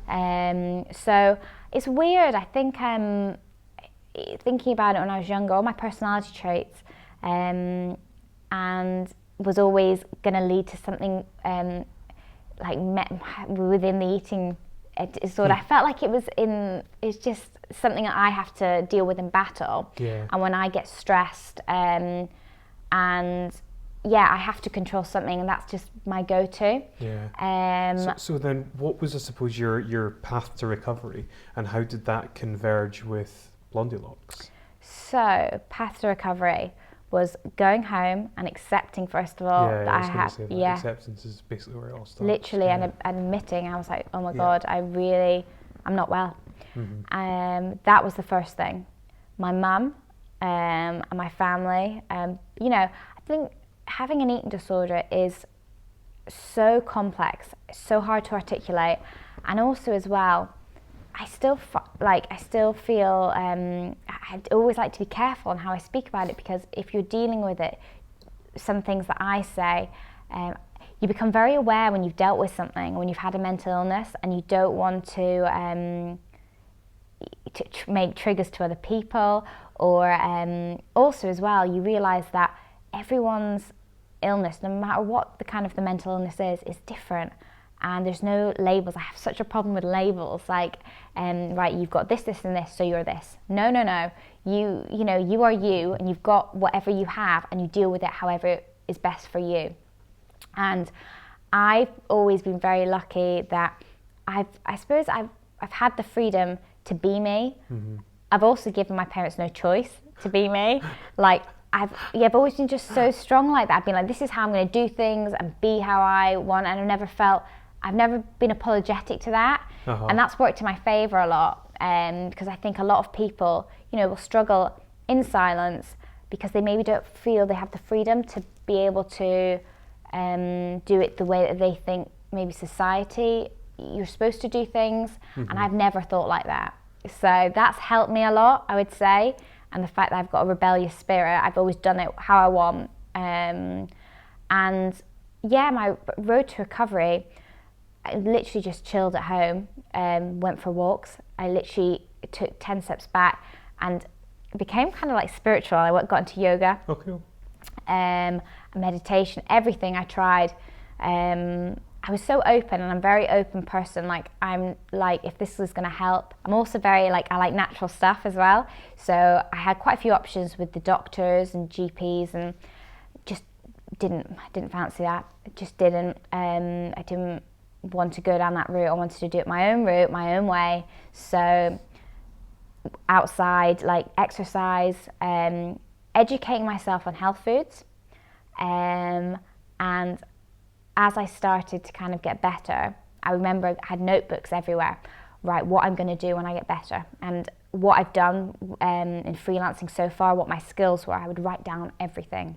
So it's weird. I think thinking about it when I was younger, all my personality traits, and was always going to lead to something within the eating disorder. I felt like it's just something that I have to deal with in battle. Yeah. And when I get stressed, I have to control something, and that's just my go-to. Yeah. So then, what was, I suppose, your path to recovery, and how did that converge with BLONDILOX? So, path to recovery was going home and accepting, first of all, that I had. Yeah. Acceptance is basically where it all starts. Literally, and admitting, I was like, oh my God, I'm not well. Mm-hmm. That was the first thing. My mum and my family, I think having an eating disorder is so complex, so hard to articulate, and also as well, I still feel I'd always like to be careful on how I speak about it, because if you're dealing with it, some things that I say, you become very aware when you've dealt with something, when you've had a mental illness, and you don't want to make triggers to other people, or also as well, you realise that everyone's illness, no matter what the kind of the mental illness is different, and there's no labels. I have such a problem with labels, like right, you've got this, this and this, so you're this. No, you are you, and you've got whatever you have, and you deal with it however is best for you. And I've always been very lucky that I've had the freedom to be me, mm-hmm. I've also given my parents no choice to be me. Like, I've always been just so strong like that. I've been like, this is how I'm going to do things and be how I want. And I've never been apologetic to that. And that's worked in my favour a lot. Because I think a lot of people, you know, will struggle in silence because they maybe don't feel they have the freedom to be able to do it the way that they think maybe society, you're supposed to do things. And I've never thought like that. So that's helped me a lot, I would say. And the fact that I've got a rebellious spirit, I've always done it how I want. And yeah, my road to recovery, I literally just chilled at home, went for walks. I literally took 10 steps back and became kind of like spiritual. I got into yoga, meditation, everything I tried. I was so open, and I'm a very open person. Like, I'm like, if this is going to help. I'm also very like, I like natural stuff as well. So I had quite a few options with the doctors and GPs, and just didn't fancy that. I just didn't. I didn't want to go down that route. I wanted to do it my own route, my own way. So outside, like exercise, educating myself on health foods, and as I started to kind of get better, I remember I had notebooks everywhere, right, what I'm going to do when I get better. And what I've done in freelancing so far, what my skills were, I would write down everything.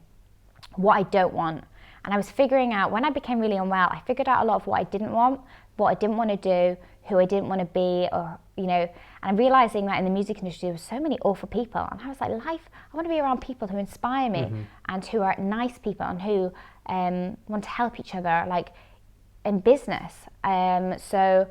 What I don't want. And I was figuring out, when I became really unwell, I figured out a lot of what I didn't want, what I didn't want to do, who I didn't want to be, or, you know, and I'm realizing that in the music industry, there were so many awful people. And I was like, I want to be around people who inspire me and who are nice people and who want to help each other, like in business. So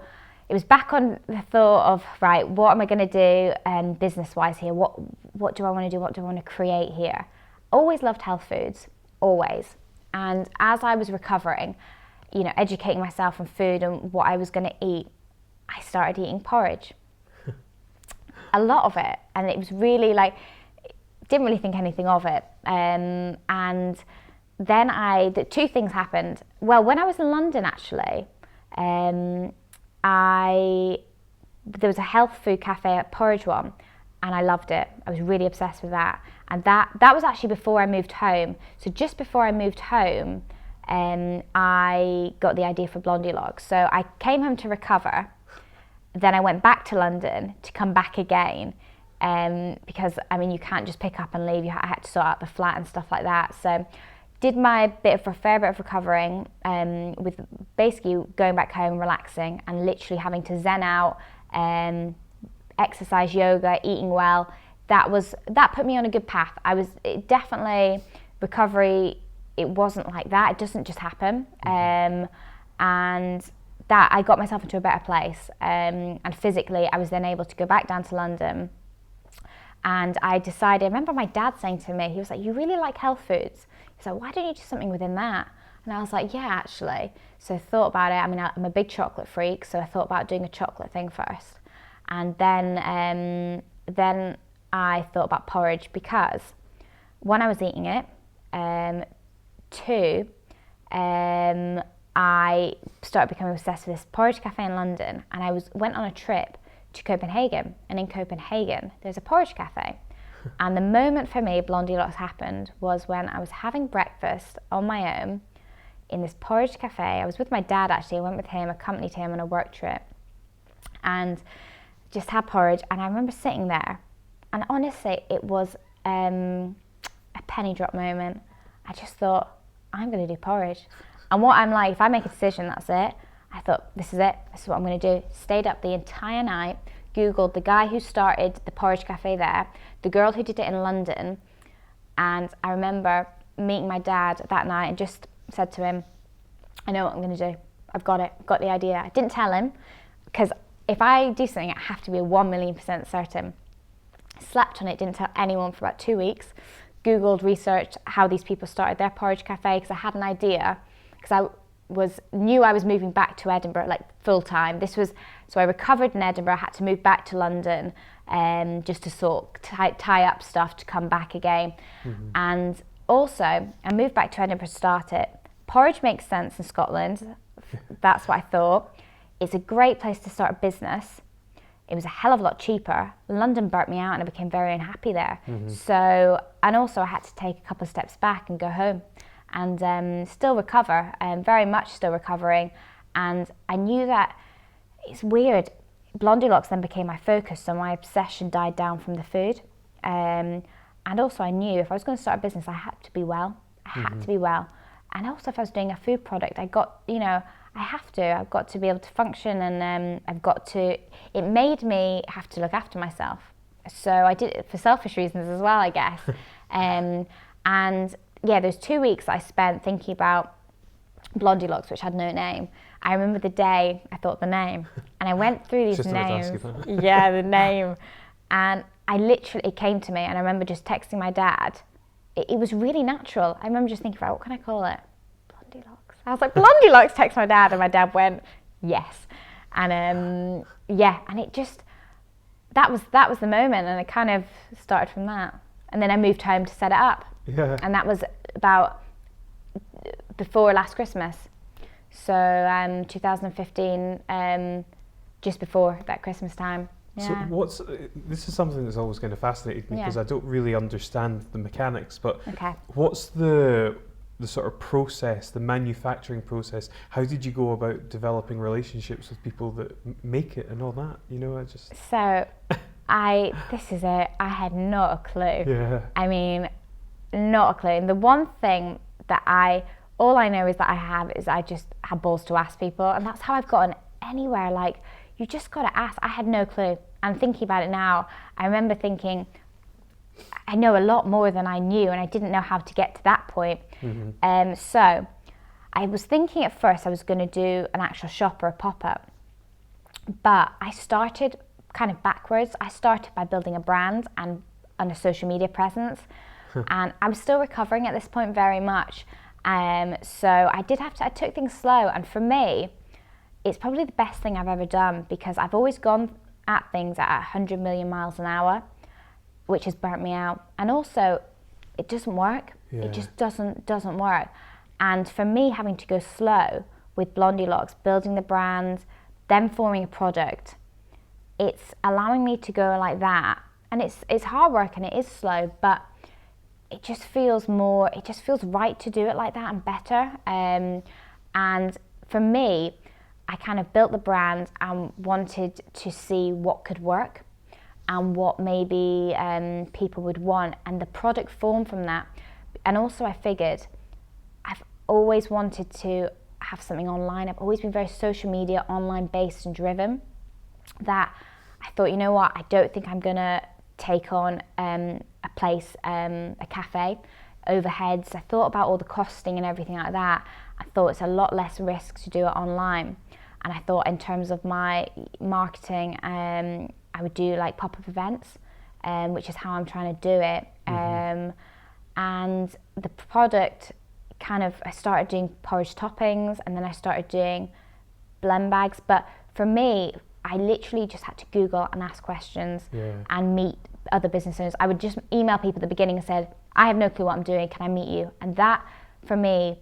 it was back on the thought of, right, what am I going to do business-wise here? What do I want to do? What do I want to create here? Always loved health foods, always. And as I was recovering, you know, educating myself on food and what I was going to eat, I started eating porridge. A lot of it. And it was really like, didn't really think anything of it. And then the two things happened. Well, when I was in London, actually, there was a health food cafe at Porridge one, and I loved it. I was really obsessed with that. And that was actually before I moved home. So just before I moved home, I got the idea for BLONDILOX. So I came home to recover. Then I went back to London to come back again. Because, I mean, you can't just pick up and leave. I had to sort out the flat and stuff like that. So did my fair bit of recovering, with basically going back home, relaxing, and literally having to zen out, exercise, yoga, eating well. That put me on a good path. Definitely recovery. It wasn't like that. It doesn't just happen. And that I got myself into a better place. And physically, I was then able to go back down to London. And I decided, I remember my dad saying to me, he was like, you really like health foods. He's like, why don't you do something within that? And I was like, yeah, actually. So I thought about it. I mean, I'm a big chocolate freak, so I thought about doing a chocolate thing first. And then I thought about porridge, because one, I was eating it. Two, I started becoming obsessed with this porridge cafe in London, and I went on a trip to Copenhagen, and in Copenhagen there's a porridge cafe. And the moment for me, BLONDILOX happened, was when I was having breakfast on my own in this porridge cafe. I was with my dad, actually. I went with him, accompanied him on a work trip, and just had porridge. And I remember sitting there, and honestly, it was a penny drop moment. I just thought, I'm going to do porridge. And what I'm like, if I make a decision, that's it. I thought, this is it. This is what I'm going to do. Stayed up the entire night, Googled the guy who started the porridge cafe there, the girl who did it in London. And I remember meeting my dad that night and just said to him, I know what I'm going to do. I've got it. I've got the idea. I didn't tell him, because if I do something, I have to be 1,000,000% certain. Slept on it, didn't tell anyone for about 2 weeks. Googled, researched how these people started their porridge cafe, because I had an idea, because I knew I was moving back to Edinburgh, like full time. So I recovered in Edinburgh, had to move back to London, just to sort tie up stuff to come back again. And also, I moved back to Edinburgh to start it. Porridge makes sense in Scotland. That's what I thought. It's a great place to start a business. it was a hell of a lot cheaper. London burnt me out and I became very unhappy there. So, and also I had to take a couple of steps back and go home and still recover, very much still recovering. And I knew that it's weird. BLONDILOX then became my focus, so my obsession died down from the food. And also I knew if I was going to start a business, I had to be well. I had to be well. And also if I was doing a food product, I've got to be able to function, and it made me have to look after myself. So I did it for selfish reasons as well, I guess. And yeah, those 2 weeks I spent thinking about BLONDILOX, which had no name. I remember the day I thought the name, and I went through these names. Yeah, the name. And it came to me, and I remember just texting my dad. It was really natural. I remember just thinking, right, what can I call it? BLONDILOX. I was like, BLONDILOX, text my dad, and my dad went, yes. And yeah, and it just, that was the moment, and it kind of started from that. And then I moved home to set it up. Yeah. And that was about before last Christmas. So 2015, just before that Christmas time. Yeah. So this is something that's always kind of fascinated me, because I don't really understand the mechanics, but what's the sort of process, the manufacturing process? How did you go about developing relationships with people that make it and all that? You know, I had not a clue. Yeah. I mean, not a clue. And the one thing that all I know is that I just have balls to ask people, and that's how I've gotten anywhere. Like, you just got to ask. I had no clue. And thinking about it now, I remember thinking, I know a lot more than I knew, and I didn't know how to get to that point. So I was thinking at first I was going to do an actual shop or a pop-up, but I started kind of backwards. I started by building a brand and a social media presence, and I'm still recovering at this point very much. So I took things slow, and for me, it's probably the best thing I've ever done, because I've always gone at things at 100 million miles an hour, which has burnt me out. And also, it doesn't work. Yeah. It just doesn't work. And for me, having to go slow with BLONDILOX, building the brand, then forming a product, it's allowing me to go like that. And it's hard work and it is slow, but it just feels right to do it like that and better. And for me, I kind of built the brand and wanted to see what could work and what maybe people would want, and the product formed from that. And also I figured I've always wanted to have something online. I've always been very social media, online based and driven, that I thought, you know what, I don't think I'm gonna take on a place, a cafe, overheads. I thought about all the costing and everything like that. I thought it's a lot less risk to do it online. And I thought in terms of my marketing, I would do like pop-up events, which is how I'm trying to do it. And the product I started doing porridge toppings, and then I started doing blend bags. But for me, I literally just had to Google and ask questions and meet other business owners. I would just email people at the beginning and said, I have no clue what I'm doing, can I meet you? And that, for me,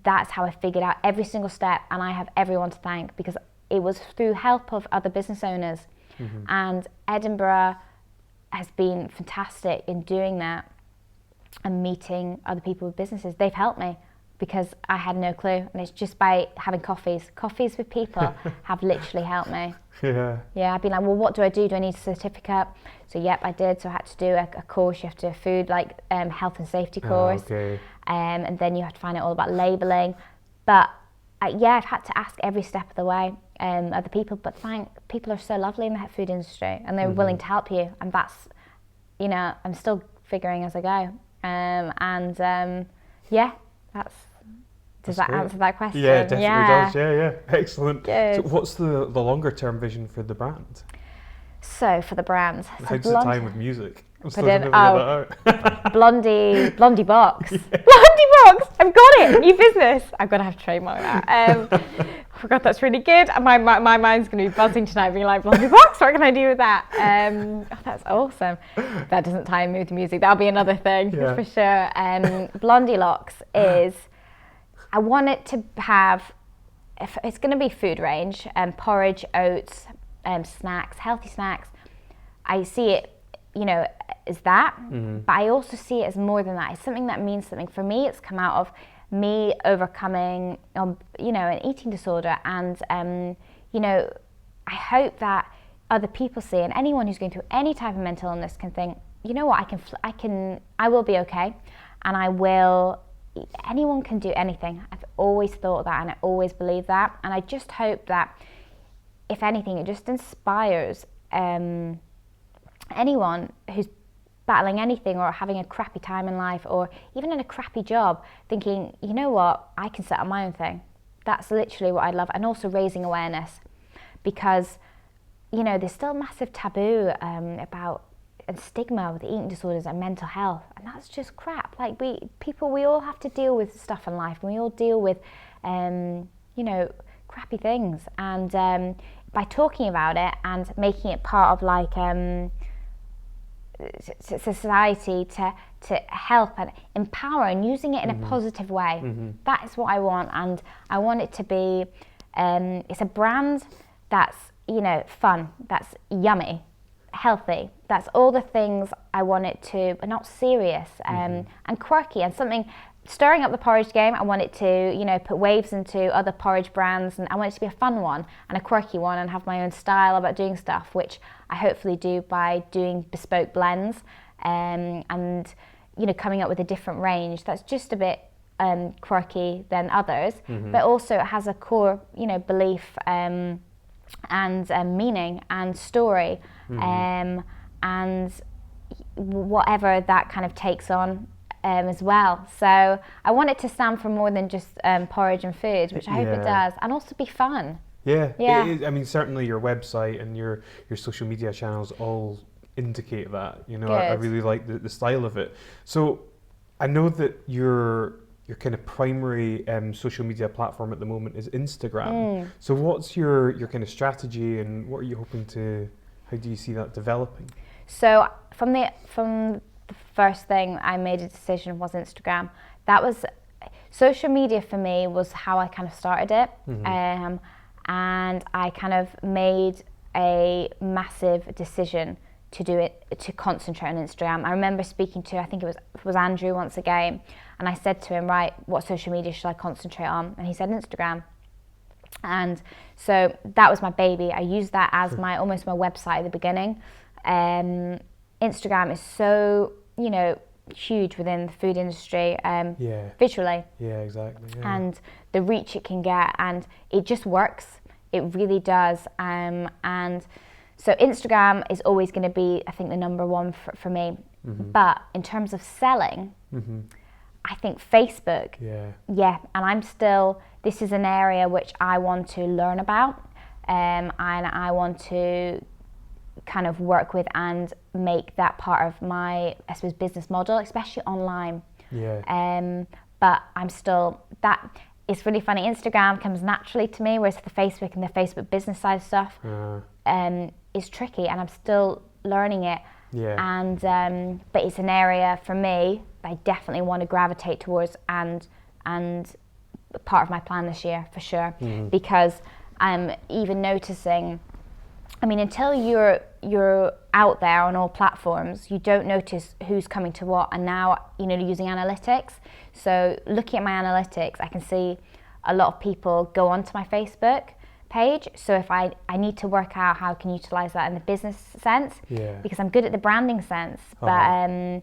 that's how I figured out every single step, and I have everyone to thank, because it was through help of other business owners. And Edinburgh has been fantastic in doing that and meeting other people with businesses. They've helped me because I had no clue, and it's just by having coffees with people have literally helped me. Yeah, I've been like, well, what do I do? Do I need a certificate? So yep, I did. So I had to do a course. You have to do a food, health and safety course. And then you have to find out all about labelling. But I've had to ask every step of the way other people, but people are so lovely in the food industry, and they're willing to help you, and that's, I'm still figuring as I go. Does that answer that question? Yeah, it definitely does. Yeah. Excellent. Good. So what's the longer term vision for the brand? So for the brand, how does it tie in with music? Blondie Box. Yeah. Blondie Box! I've got it! New business! I'm going to have to trademark that. Oh God, that's really good. My mind's going to be buzzing tonight, being like, Blondie Box, what can I do with that? That's awesome. That doesn't tie in with music. That'll be another thing, for sure. BLONDILOX is, I want it to have, it's going to be food range, porridge, oats, snacks, healthy snacks. I see it, as that, but I also see it as more than that. It's something that means something. For me, it's come out of me overcoming, an eating disorder, and I hope that other people see, and anyone who's going through any type of mental illness can think, you know what, I will be okay, and anyone can do anything. I've always thought that, and I always believe that, and I just hope that, if anything, it just inspires anyone who's battling anything or having a crappy time in life, or even in a crappy job, thinking, you know what, I can set up my own thing. That's literally what I love. And also raising awareness, because there's still a massive taboo about and stigma with eating disorders and mental health, and that's just crap. Like we all have to deal with stuff in life, and we all deal with crappy things, and by talking about it and making it part of like society to help and empower, and using it in a positive way. That is what I want, and I want it to be it's a brand that's fun, that's yummy, healthy, that's all the things I want it to, but not serious, and quirky, and something stirring up the porridge game. I want it to put waves into other porridge brands, and I want it to be a fun one and a quirky one, and have my own style about doing stuff, which I hopefully do by doing bespoke blends, and coming up with a different range that's just a bit quirky than others, but also it has a core belief and meaning and story, and whatever that kind of takes on as well. So I want it to stand for more than just porridge and food, which I hope it does, and also be fun. Yeah. It is. I mean, certainly your website and your social media channels all indicate that. I really like the style of it. So I know that your kind of primary social media platform at the moment is Instagram. So what's your kind of strategy, and what are you hoping to? How do you see that developing? So from the first thing I made a decision was Instagram. That was social media for me, was how I kind of started it, and I kind of made a massive decision to concentrate on Instagram. I remember speaking to, I think it was Andrew once again, and I said to him, right, what social media should I concentrate on? And he said Instagram. And so that was my baby. I used that as almost my website at the beginning. Instagram is so huge within the food industry, visually. Yeah, exactly. Yeah. And the reach it can get, and it just works. It really does. And so Instagram is always going to be, I think, the number one for me. But in terms of selling, I think Facebook. Yeah. And this is an area which I want to learn about, and I want to kind of work with and make that part of my, I suppose, business model, especially online. But it's really funny. Instagram comes naturally to me, whereas the Facebook and the Facebook business side of stuff is tricky, and I'm still learning it. And but it's an area for me that I definitely want to gravitate towards, and part of my plan this year for sure, because I'm even noticing, I mean, until you're out there on all platforms, you don't notice who's coming to what. And now, using analytics. So looking at my analytics, I can see a lot of people go onto my Facebook page. So if I need to work out how I can utilize that in the business sense, because I'm good at the branding sense. But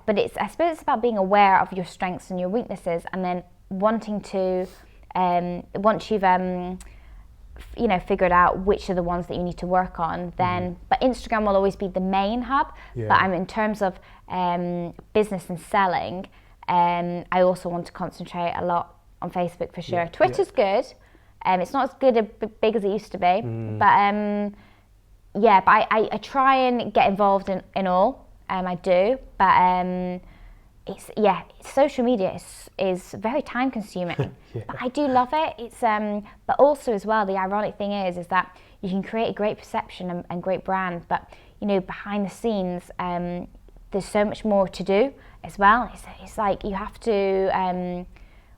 but I suppose it's about being aware of your strengths and your weaknesses, and then wanting to, once you've figured out which are the ones that you need to work on, then but Instagram will always be the main hub. But I'm in terms of business and selling, I also want to concentrate a lot on Facebook for sure. Twitter's good. It's not as big as it used to be, but but I try and get involved in all. I do, but social media is very time consuming. But I do love it. It's but also as well, the ironic thing is that you can create a great perception and great brand, but behind the scenes, there's so much more to do as well. It's like you have to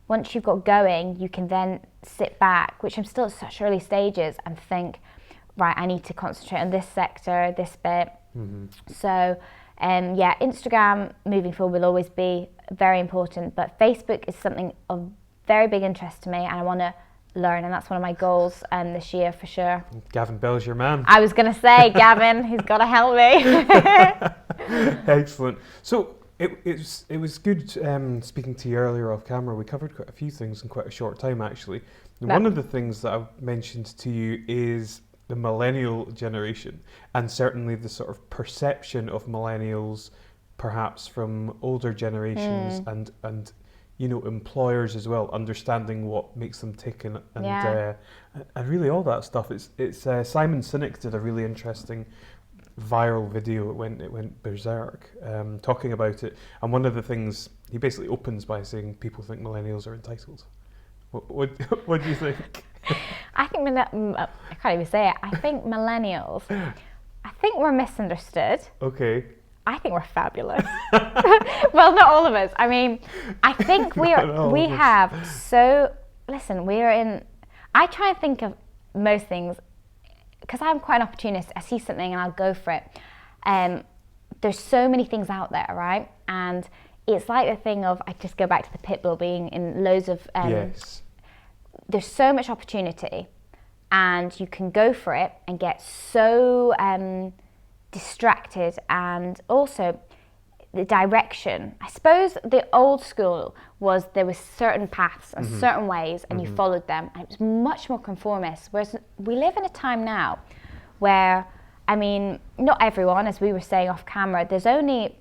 once you've got going, you can then sit back, which I'm still at such early stages, and think, right, I need to concentrate on this sector, this bit. So Instagram moving forward will always be very important, but Facebook is something of very big interest to me, and I want to learn, and that's one of my goals this year for sure. Gavin Bell's your man. I was going to say, Gavin, he's got to help me. Excellent. So it was good speaking to you earlier off camera. We covered quite a few things in quite a short time, actually. And one of the things that I've mentioned to you is the millennial generation, and certainly the sort of perception of millennials perhaps from older generations and you know, employers as well, understanding what makes them tick and really all that stuff. It's Simon Sinek did a really interesting viral video. It went berserk, talking about it. And one of the things he basically opens by saying people think millennials are entitled. What do you think? I think I can't even say it. I think millennials. I think we're misunderstood. Okay. I think we're fabulous. Well, not all of us. I mean, I think we have so. Listen, we are in. I try and think of most things because I'm quite an opportunist. I see something and I'll go for it. There's so many things out there, right? And it's like the thing of, I just go back to the pit bull being in loads of. Yes. There's so much opportunity, and you can go for it and get so distracted, and also the direction. I suppose the old school was there was certain paths and certain ways, and you followed them, and it was much more conformist. Whereas we live in a time now where, I mean, not everyone, as we were saying off camera, there's only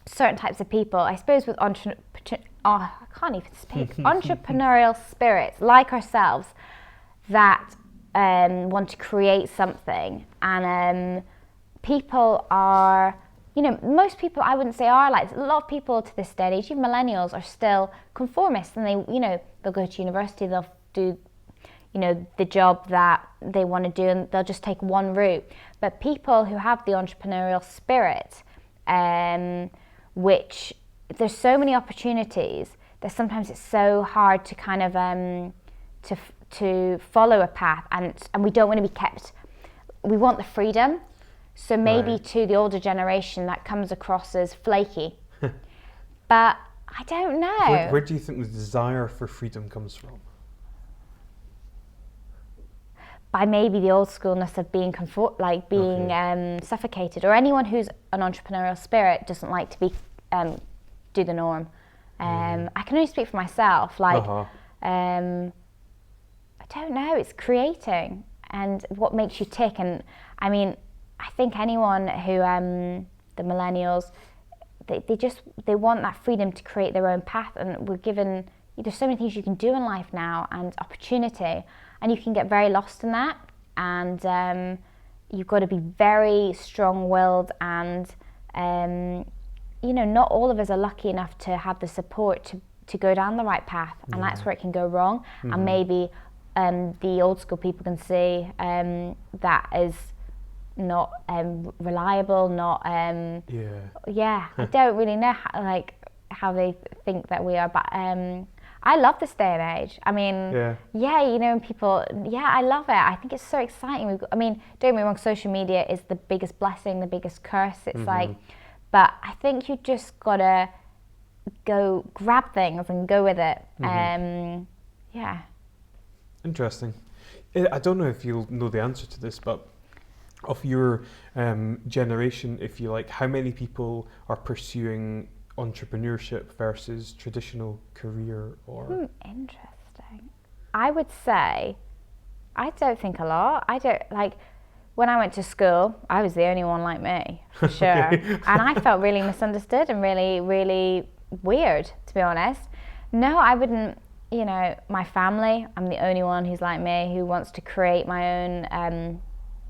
certain types of people, I suppose, with I can't even speak, entrepreneurial spirits like ourselves that want to create something, and people are, you know, most people I wouldn't say are like, a lot of people to this day and age, even millennials, are still conformists, and they, you know, they'll go to university, they'll do, you know, the job that they want to do, and they'll just take one route. But people who have the entrepreneurial spirit, which there's so many opportunities that sometimes it's so hard to kind of to follow a path, and we don't want to be kept. We want the freedom. So maybe to the older generation that comes across as flaky. But I don't know. Where do you think the desire for freedom comes from? By maybe the old schoolness of being suffocated, or anyone who's an entrepreneurial spirit doesn't like to be do the norm. I can only speak for myself. Like, I don't know. It's creating and what makes you tick. And I mean, I think anyone who the millennials, they want that freedom to create their own path, and we're given. There's so many things you can do in life now, and opportunity, and you can get very lost in that. And you've got to be very strong-willed, and you know, not all of us are lucky enough to have the support to go down the right path, and that's where it can go wrong. And maybe the old school people can see that is not reliable, not I don't really know how they think that we are, but I love this day and age. I mean, you know, people, I love it. I think it's so exciting. I mean, don't get me wrong, social media is the biggest blessing, the biggest curse. It's like, but I think you just gotta go grab things and go with it. Interesting. I don't know if you'll know the answer to this, but of your generation, if you like, how many people are pursuing entrepreneurship versus traditional career? Or interesting. I would say, I don't think a lot. I don't, like, when I went to school, I was the only one like me, for sure. And I felt really misunderstood and really, really weird, to be honest. No, I wouldn't, you know, my family, I'm the only one who's like me, who wants to create my own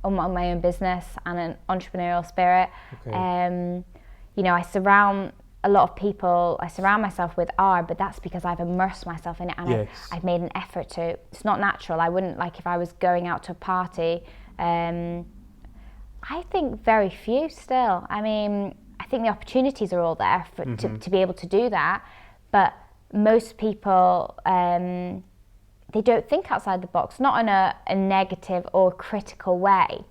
my own business and an entrepreneurial spirit. You know, I surround myself with art, but that's because I've immersed myself in it, and I've made an effort to. It's not natural. I wouldn't, like, if I was going out to a party, I think very few still. I mean, I think the opportunities are all there to be able to do that, but most people they don't think outside the box, not in a negative or critical way,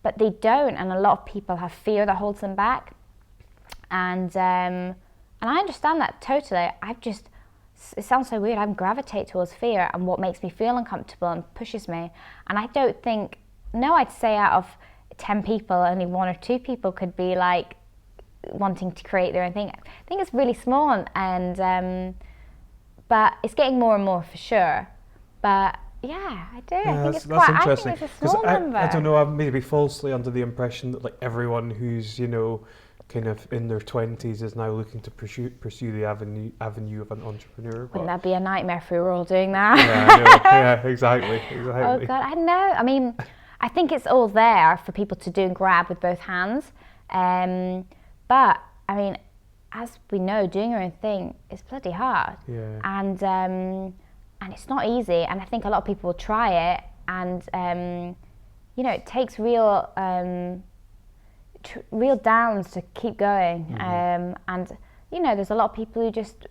but they don't, and a lot of people have fear that holds them back. And I understand that totally. It sounds so weird, I gravitate towards fear and what makes me feel uncomfortable and pushes me. And I don't think, no, I'd say out of 10 people, only 1 or 2 people could be like wanting to create their own thing. I think it's really small, and but it's getting more and more for sure. But yeah, I do. Yeah, I think it's that's quite, interesting. I think it's a small number. I don't know, I'm maybe falsely under the impression that like everyone who's, you know, kind of in their 20s is now looking to pursue the avenue of an entrepreneur. Wouldn't that be a nightmare if we were all doing that? Yeah, I know. Yeah, exactly. Oh God, I know. I mean, I think it's all there for people to do and grab with both hands. But I mean, as we know, doing your own thing is bloody hard. Yeah. And it's not easy. And I think a lot of people will try it, and you know, it takes real downs to keep going. Mm-hmm. And you know, there's a lot of people who just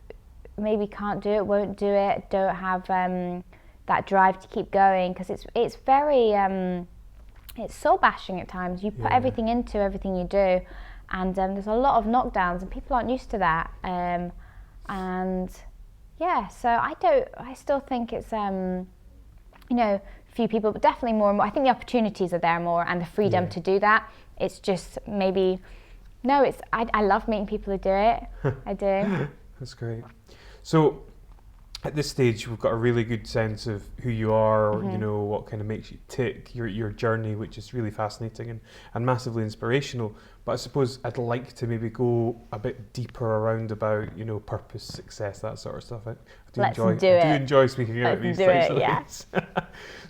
maybe can't do it, won't do it, don't have that drive to keep going, because it's very it's soul bashing at times. You put everything into everything you do, and there's a lot of knockdowns, and people aren't used to that. And yeah, so I still think it's you know, few people, but definitely more and more. I think the opportunities are there more, and the freedom to do that. It's just maybe, no, it's, I love meeting people who do it. I do. That's great. So at this stage, we've got a really good sense of who you are, you know, what kind of makes you tick, your journey, which is really fascinating and massively inspirational. But I suppose I'd like to maybe go a bit deeper around about, you know, purpose, success, that sort of stuff. I do enjoy speaking about these types of things.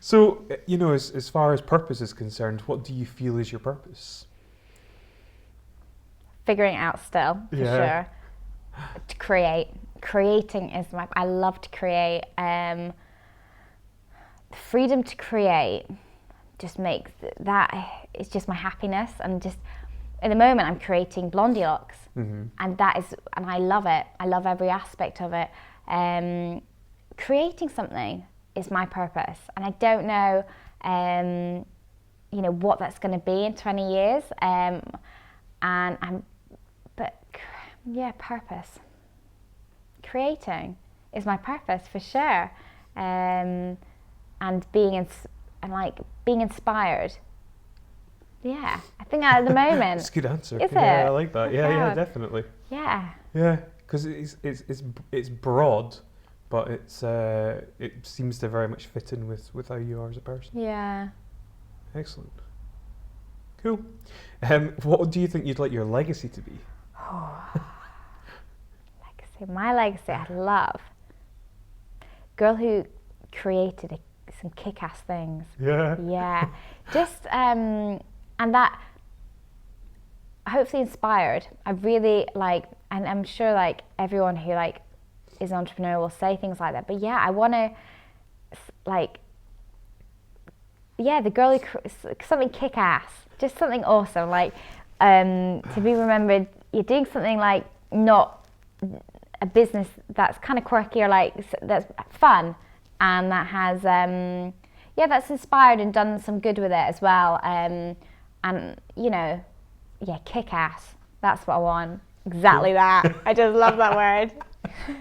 So, you know, as far as purpose is concerned, what do you feel is your purpose? Figuring it out still, for sure. To create. Creating is I love to create. The freedom to create just makes that, it's just my happiness. And just at the moment I'm creating BLONDILOX, and I love it. I love every aspect of it. Creating something is my purpose, and I don't know you know, what that's going to be in 20 years. Purpose. Creating is my purpose for sure, and being inspired. Yeah, I think at the moment. It's a good answer. Is it? I like that. Yeah, definitely. Yeah. Yeah, because it's broad, but it seems to very much fit in with how you are as a person. Yeah. Excellent. Cool. What do you think you'd like your legacy to be? My legacy, I love girl who created some kick-ass things. Yeah. Just and that hopefully inspired. I really like, and I'm sure like everyone who like is an entrepreneur will say things like that. But yeah, I want to like, the girl who something kick-ass, just something awesome, like to be remembered. You're doing something like not a business that's kind of quirky, or like that's fun, and that has that's inspired and done some good with it as well, and you know, kick-ass, that's what I want. Exactly that. I just love that word.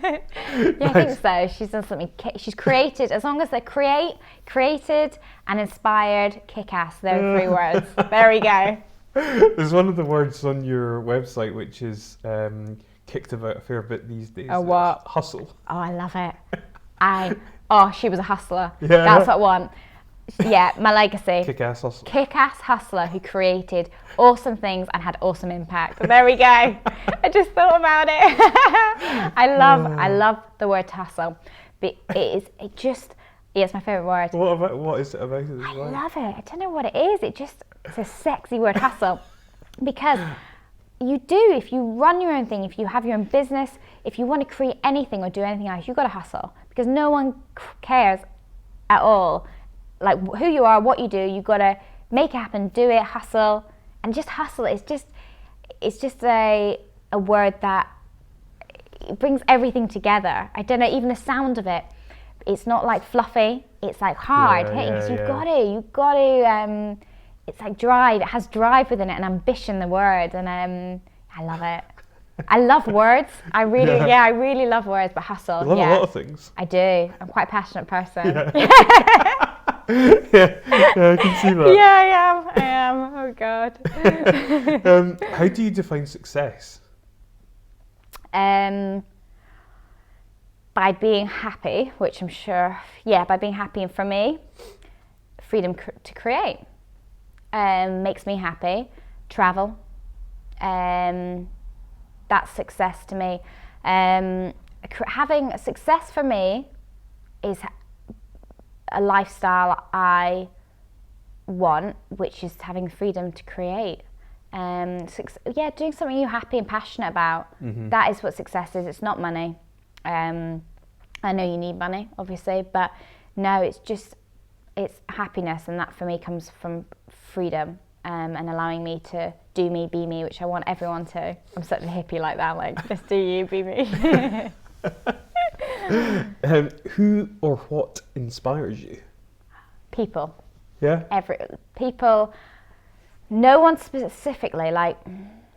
I think so. She's done something, she's created, as long as they're created and inspired, kick-ass, those 3 words. There we go. There's one of the words on your website which is kicked about a fair bit these days. Oh, what? Hustle. Oh, I love it. She was a hustler. Yeah. That's what I want. Yeah, my legacy. Kick-ass hustler. Kick-ass hustler who created awesome things and had awesome impact. There we go. I just thought about it. I love the word hustle. But it's my favourite word. What is it about it? I love it. I don't know what it is. It's a sexy word, hustle. Because you do, if you run your own thing, if you have your own business, if you want to create anything or do anything else, you've got to hustle, because no one cares at all like who you are, what you do. You've got to make it happen, do it, hustle. And just hustle, it's just a word that it brings everything together. I don't know, even the sound of it it's not like fluffy, it's like hard hitting. So you've got to, it's like drive. It has drive within it and ambition, the word. And I love it. I love words. I really love words, but hustle. You love a lot of things. I do. I'm quite a passionate person. I can see that. Yeah, I am. Oh God. How do you define success? By being happy, which I'm sure, by being happy, and for me, freedom to create makes me happy. Travel, that's success to me. Having success for me is a lifestyle I want, which is having freedom to create. Doing something you're happy and passionate about. That is what success is. It's not money. I know you need money, obviously, but no, it's happiness, and that for me comes from freedom and allowing me to do me, be me, which I want everyone to. I'm such a hippie like that, like, just do you, be me. Who or what inspires you? People. Yeah? People, no one specifically, like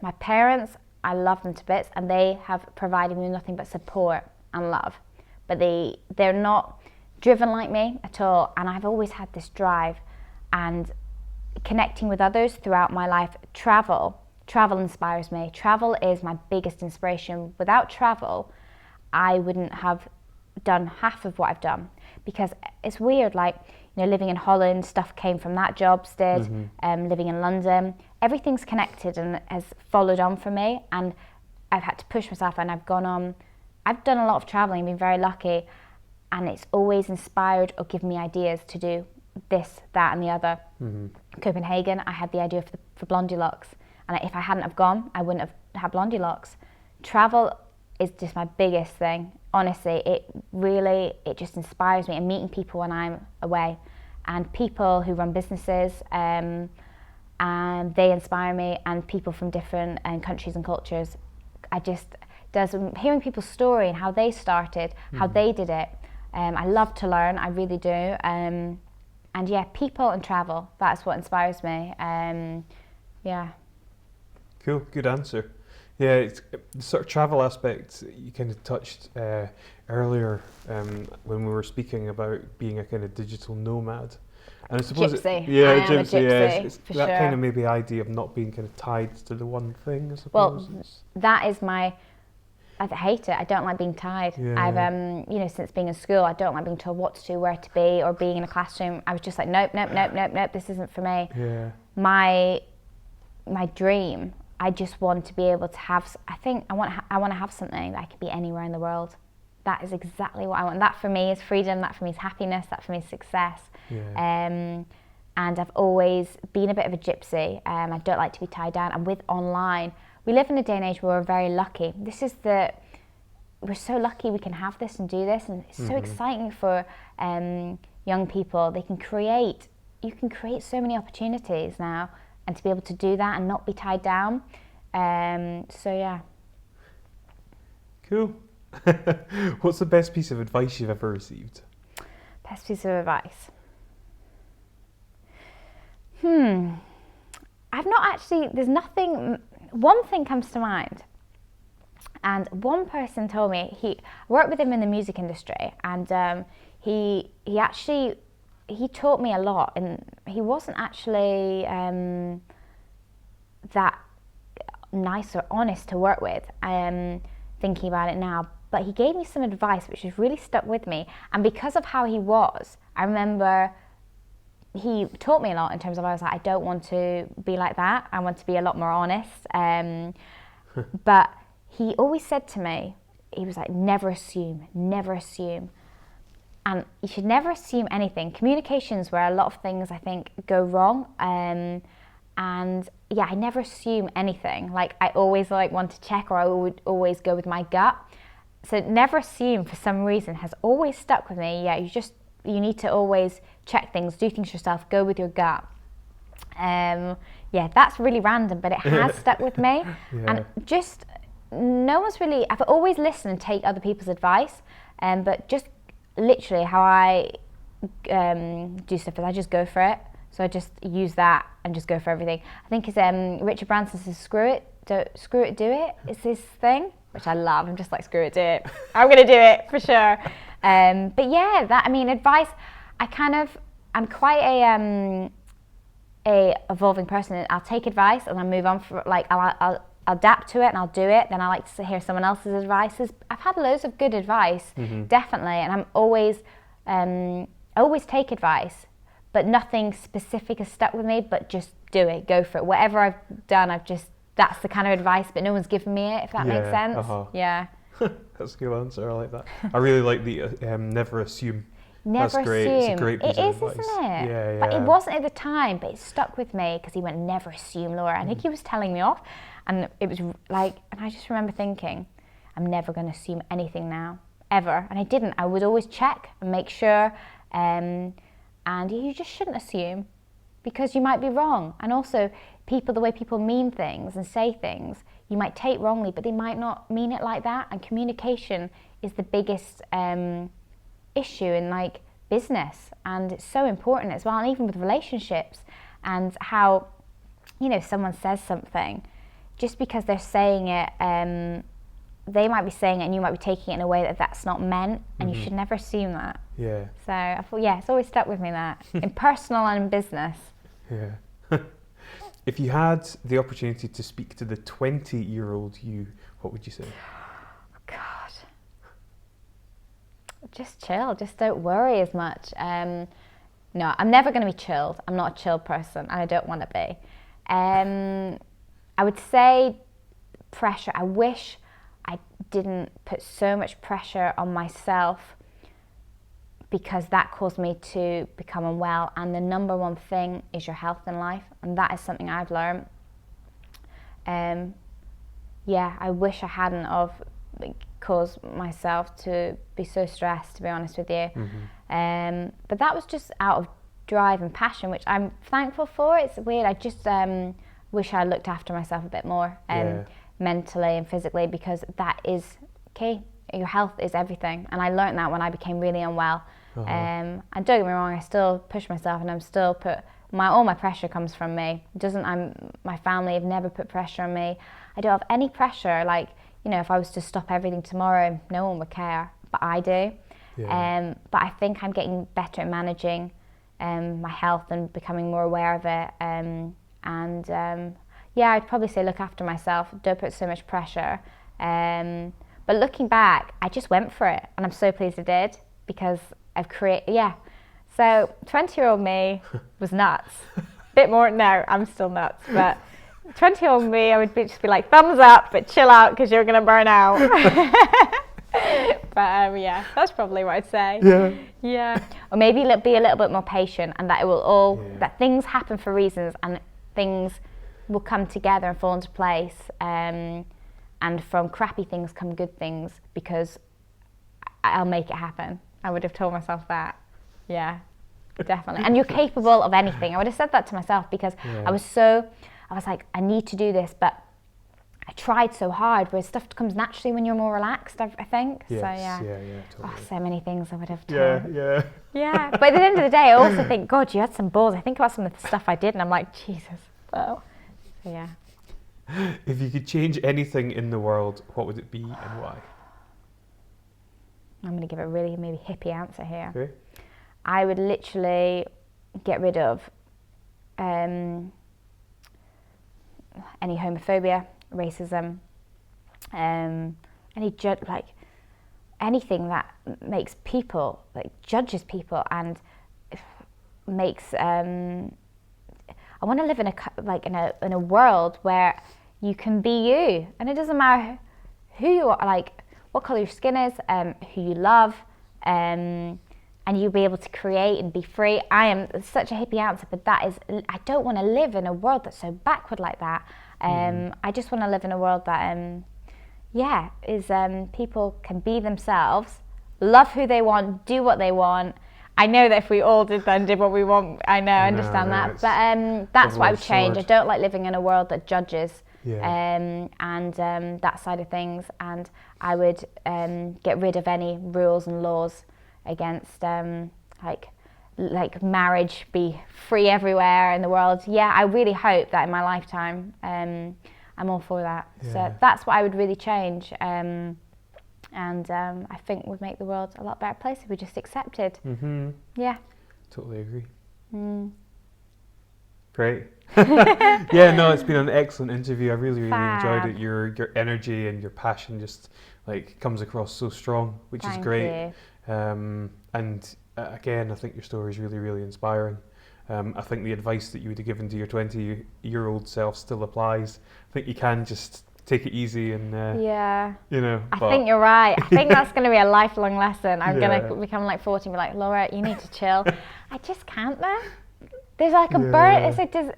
my parents, I love them to bits, and they have provided me with nothing but support and love. But they're not driven like me at all, and I've always had this drive and connecting with others throughout my life. Travel inspires me. Travel is my biggest inspiration. Without travel, I wouldn't have done half of what I've done, because it's weird, like, living in Holland, stuff came from that job, living in London, everything's connected and has followed on for me, and I've had to push myself, and I've done a lot of traveling, been very lucky, and it's always inspired or given me ideas to do this, that and the other. Copenhagen, I had the idea for BLONDILOX, and if I hadn't have gone, I wouldn't have had BLONDILOX. Travel is just my biggest thing. Honestly, it just inspires me, and meeting people when I'm away, and people who run businesses, and they inspire me, and people from different countries and cultures. Hearing people's story and how they started, how they did it. I love to learn, I really do. And people and travel, that's what inspires me. Cool, good answer. Yeah, it's the sort of travel aspect you kind of touched earlier when we were speaking about being a kind of digital nomad. And I suppose gypsy. It's for that sure. kind of maybe idea of not being kind of tied to the one thing, I suppose. Well, that is I hate it. I don't like being tied. I've since being in school, I don't like being told what to do, where to be, or being in a classroom. I was just like, nope, this isn't for me. Yeah. My dream, I just want to be able to have, I want to have something that I could be anywhere in the world. That is exactly what I want. That for me is freedom, that for me is happiness, that for me is success. Yeah. And I've always been a bit of a gypsy. I don't like to be tied down. And with online, we live in a day and age where we're very lucky. We're so lucky we can have this and do this, and it's so exciting for young people. You can create so many opportunities now, and to be able to do that and not be tied down. Cool. What's the best piece of advice you've ever received? Best piece of advice? I've not actually, there's nothing, one thing comes to mind. And one person told me, I worked with him in the music industry, and he taught me a lot, and he wasn't actually that nice or honest to work with, thinking about it now, but he gave me some advice which has really stuck with me, and because of how he was, I remember he taught me a lot in terms of, I was like, I don't want to be like that, I want to be a lot more honest, but he always said to me, he was like, never assume. And you should never assume anything. Communication's where a lot of things, I think, go wrong. And yeah, I never assume anything. Like, I always want to check, or I would always go with my gut. So never assume, for some reason, has always stuck with me. Yeah, you need to always check things, do things yourself, go with your gut. Yeah, that's really random, but it has stuck with me. Yeah. And just, no one's really, I've always listened and take other people's advice, but just literally how I do stuff is I just go for it. So I just use that and just go for everything. I think it's Richard Branson says, screw it, do it. It's this thing, which I love. I'm just like, screw it, do it. I'm going to do it for sure. But yeah, advice, I'm quite a evolving person. I'll take advice and I'll move on I'll adapt to it and I'll do it. Then I like to hear someone else's advice. I've had loads of good advice, definitely. And I'm always take advice, but nothing specific has stuck with me, but just do it, go for it. Whatever I've done, that's the kind of advice, but no one's given me it, if that makes sense. Yeah. That's a good answer, I like that. I really like the never assume. Never That's great. assume. It's a great piece of advice. Isn't it? Yeah. But it wasn't at the time, but it stuck with me because he went, never assume, Laura. I think he was telling me off, and it was like, and I just remember thinking, I'm never going to assume anything now, ever. And I didn't. I would always check and make sure, and you just shouldn't assume because you might be wrong. And also, the way people mean things and say things, you might take wrongly, but they might not mean it like that. And communication is the biggest issue in like business, and it's so important as well, and even with relationships, and how, someone says something, just because they're saying it, they might be saying it and you might be taking it in a way that's not meant, and you should never assume that. Yeah. So I thought, it's always stuck with me, that in personal and in business. Yeah. If you had the opportunity to speak to the 20-year-old you, what would you say? God. Just chill, just don't worry as much. No, I'm never going to be chilled. I'm not a chilled person, and I don't want to be. I would say pressure. I wish I didn't put so much pressure on myself, because that caused me to become unwell. And the number one thing is your health in life, and that is something I've learned. I wish I hadn't caused myself to be so stressed, to be honest with you. But that was just out of drive and passion, which I'm thankful for. It's weird. I just wish I looked after myself a bit more, mentally and physically, because that is key. Your health is everything, and I learned that when I became really unwell. And don't get me wrong, I still push myself, and I'm still all my pressure comes from me. My family have never put pressure on me. I don't have any pressure. Like, if I was to stop everything tomorrow, no one would care, but I do. Yeah. But I think I'm getting better at managing my health and becoming more aware of it. I'd probably say look after myself. Don't put so much pressure. But looking back, I just went for it, and I'm so pleased I did, because I've created. So 20-year-old me was nuts. Bit more. No, I'm still nuts, but 20-year-old me, I would just be like, thumbs up, but chill out because you're going to burn out. But that's probably what I'd say. Yeah. Or maybe be a little bit more patient, and that it will that things happen for reasons, and things will come together and fall into place. And from crappy things come good things, because I'll make it happen. I would have told myself that. Yeah, definitely. And you're capable of anything. I would have said that to myself, because I was like, I need to do this, but I tried so hard, where stuff comes naturally when you're more relaxed, I think. Yes, so totally. So many things I would have told. Yeah. But at the end of the day, I also think, God, you had some balls. I think about some of the stuff I did, and I'm like, Jesus. Wow. So yeah. If you could change anything in the world, what would it be and why? I'm going to give a really maybe hippie answer here. Okay. I would literally get rid of any homophobia, racism, anything that makes people, judges people, and makes. I want to live in a world where you can be you, and it doesn't matter who you are, what colour your skin is, who you love, and you'll be able to create and be free. I am such a hippie answer, but I don't want to live in a world that's so backward like that. I just want to live in a world that, people can be themselves, love who they want, do what they want. I know that if we all did what we want, I understand that, but that's what I would change. I don't like living in a world that judges, and that side of things, and I would get rid of any rules and laws against like marriage be free everywhere in the world. Yeah, I really hope that in my lifetime, I'm all for that. Yeah. So that's what I would really change. And I think would make the world a lot better place if we just accepted. Mm-hmm. Yeah. Totally agree. Mm. Great. Yeah, no, it's been an excellent interview. I really, really Fab. enjoyed it. Your energy and your passion just like comes across so strong, which Thank is great. you. And again, I think your story is really, really inspiring. I think the advice that you would have given to your 20-year-old self still applies. I think you can just take it easy and, Yeah. you know. I think you're right. I think that's going to be a lifelong lesson. I'm Yeah. going to become like 40 and be like, Laura, you need to chill. I just can't though. There's like a Yeah.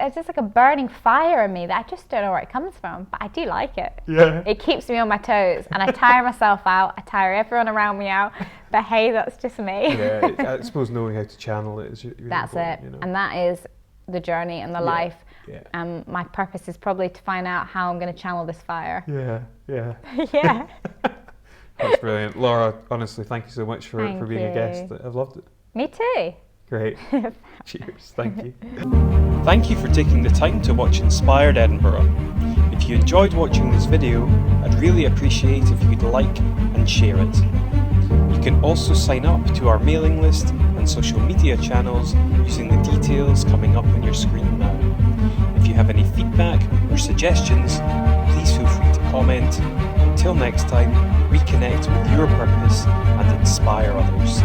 it's just like a burning fire in me that I just don't know where it comes from, but I do like it. Yeah. It keeps me on my toes, and I tire myself out. I tire everyone around me out. But hey, that's just me. Yeah, I suppose knowing how to channel it is really That's important, it, you know. and that is the journey and the life. Yeah. My purpose is probably to find out how I'm going to channel this fire. Yeah, yeah. Yeah. That's brilliant. Laura, honestly, thank you so much for Thank being a guest. you. I've loved it. Me too. Great. Cheers. Thank you. Thank you for taking the time to watch Inspired Edinburgh. If you enjoyed watching this video, I'd really appreciate if you'd like and share it. You can also sign up to our mailing list and social media channels using the details coming up on your screen now. If you have any feedback or suggestions, please feel free to comment. Until next time, reconnect with your purpose and inspire others.